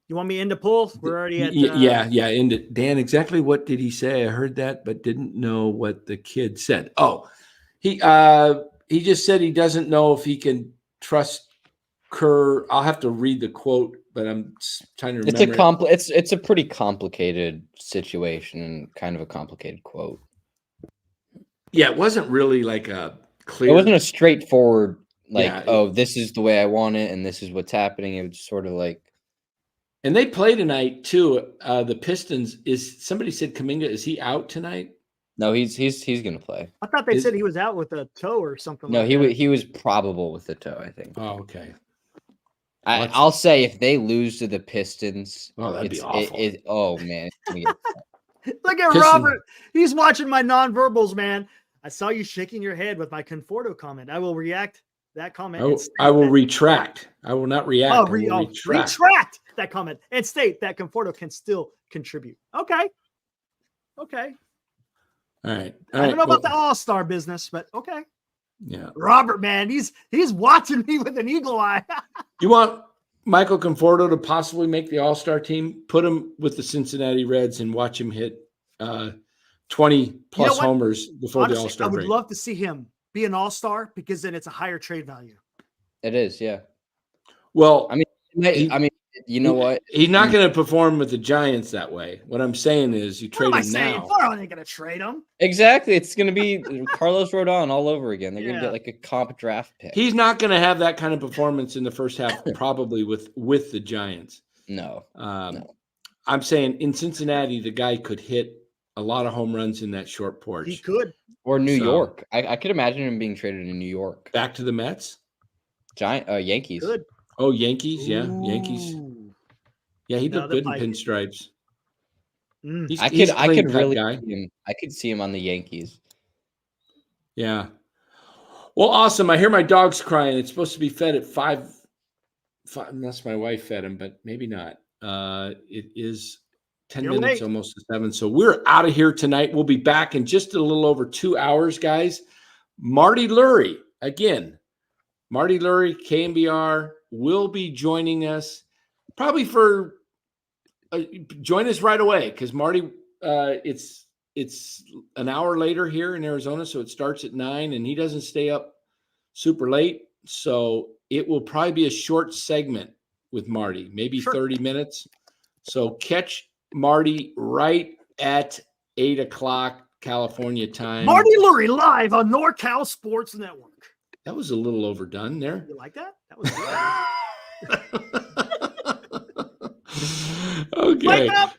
Speaker 2: you want me into poll? We're already at
Speaker 1: into Dan. Exactly what did he say? I heard that, but didn't know what the kid said. Oh, he just said he doesn't know if he can trust Kerr. I'll have to read the quote, but I'm trying to remember.
Speaker 3: It's a pretty complicated situation and kind of a complicated quote.
Speaker 1: Yeah, it wasn't really like a clear.
Speaker 3: It wasn't a straightforward this is the way I want it and this is what's happening. It was sort of like.
Speaker 1: And they play tonight too. The Pistons somebody said Kuminga, is he out tonight?
Speaker 3: No, he's going to play.
Speaker 2: I thought they said he was out with a toe or something.
Speaker 3: No, he was probable with the toe, I think.
Speaker 1: Oh, okay.
Speaker 3: I'll say if they lose to the Pistons,
Speaker 1: that'd be awful.
Speaker 3: Oh man.
Speaker 2: Look at Robert. He's watching my nonverbals, man. I saw you shaking your head with my Conforto comment. I will react that comment.
Speaker 1: I will retract. I will not react.
Speaker 2: Oh, retract that comment and state that Conforto can still contribute. Okay.
Speaker 1: All right.
Speaker 2: I don't know about the all-star business, but okay.
Speaker 1: Yeah.
Speaker 2: Robert, man, he's watching me with an eagle eye.
Speaker 1: You want Michael Conforto to possibly make the all-star team? Put him with the Cincinnati Reds and watch him hit 20-plus homers before the all-star break.
Speaker 2: I would love to see him be an all-star because then it's a higher trade value.
Speaker 3: It is, yeah.
Speaker 1: Well,
Speaker 3: I mean, you know what?
Speaker 1: He's not going to perform with the Giants that way. What I'm saying is you trade him now.
Speaker 2: Florida ain't going to trade him.
Speaker 3: Exactly. It's going to be Carlos Rodon all over again. They're going to get like a comp draft pick.
Speaker 1: He's not going to have that kind of performance in the first half, probably with the Giants.
Speaker 3: No.
Speaker 1: I'm saying in Cincinnati, the guy could hit a lot of home runs in that short porch.
Speaker 2: He could.
Speaker 3: Or New York. I could imagine him being traded in New York.
Speaker 1: Back to the Mets?
Speaker 3: Yankees.
Speaker 2: Good.
Speaker 1: Oh, Yankees, yeah, Yankees. Yeah, he'd look good in pinstripes.
Speaker 3: I could really see him on the Yankees.
Speaker 1: Yeah. Well, awesome. I hear my dog's crying. It's supposed to be fed at 5. Unless my wife fed him, but maybe not. It is 10 minutes, almost to 7. So we're out of here tonight. We'll be back in just a little over 2 hours, guys. Marty Lurie, again. Marty Lurie, KMBR, will be joining us probably for join us right away because Marty, it's an hour later here in Arizona, so it starts at 9, and he doesn't stay up super late. So it will probably be a short segment with Marty, maybe 30 minutes. So catch Marty right at 8 o'clock California time.
Speaker 2: Marty Lurie live on NorCal Sports Network.
Speaker 1: That was a little overdone there.
Speaker 2: You like that? That was good.
Speaker 1: Okay.
Speaker 2: Wake up!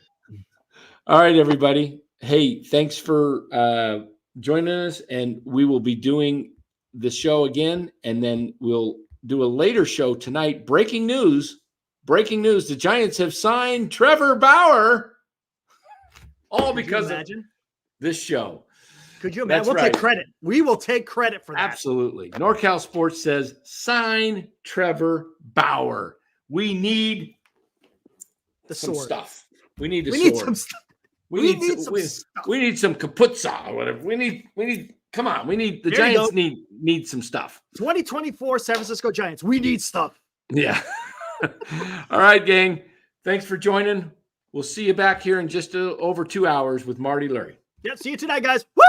Speaker 1: All right, everybody. Hey, thanks for joining us, and we will be doing the show again, and then we'll do a later show tonight. Breaking news. The Giants have signed Trevor Bauer. All because of this show.
Speaker 2: Could you imagine? Take credit. We will take credit for that.
Speaker 1: Absolutely. NorCal Sports says, sign Trevor Bauer. We need some stuff. We need some stuff. We need some kaputza or whatever. Come on. The Giants need need some stuff.
Speaker 2: 2024 San Francisco Giants. We need stuff.
Speaker 1: Yeah. All right, gang. Thanks for joining. We'll see you back here in just over 2 hours with Marty Lurie.
Speaker 2: Yeah, see you tonight, guys. Woo!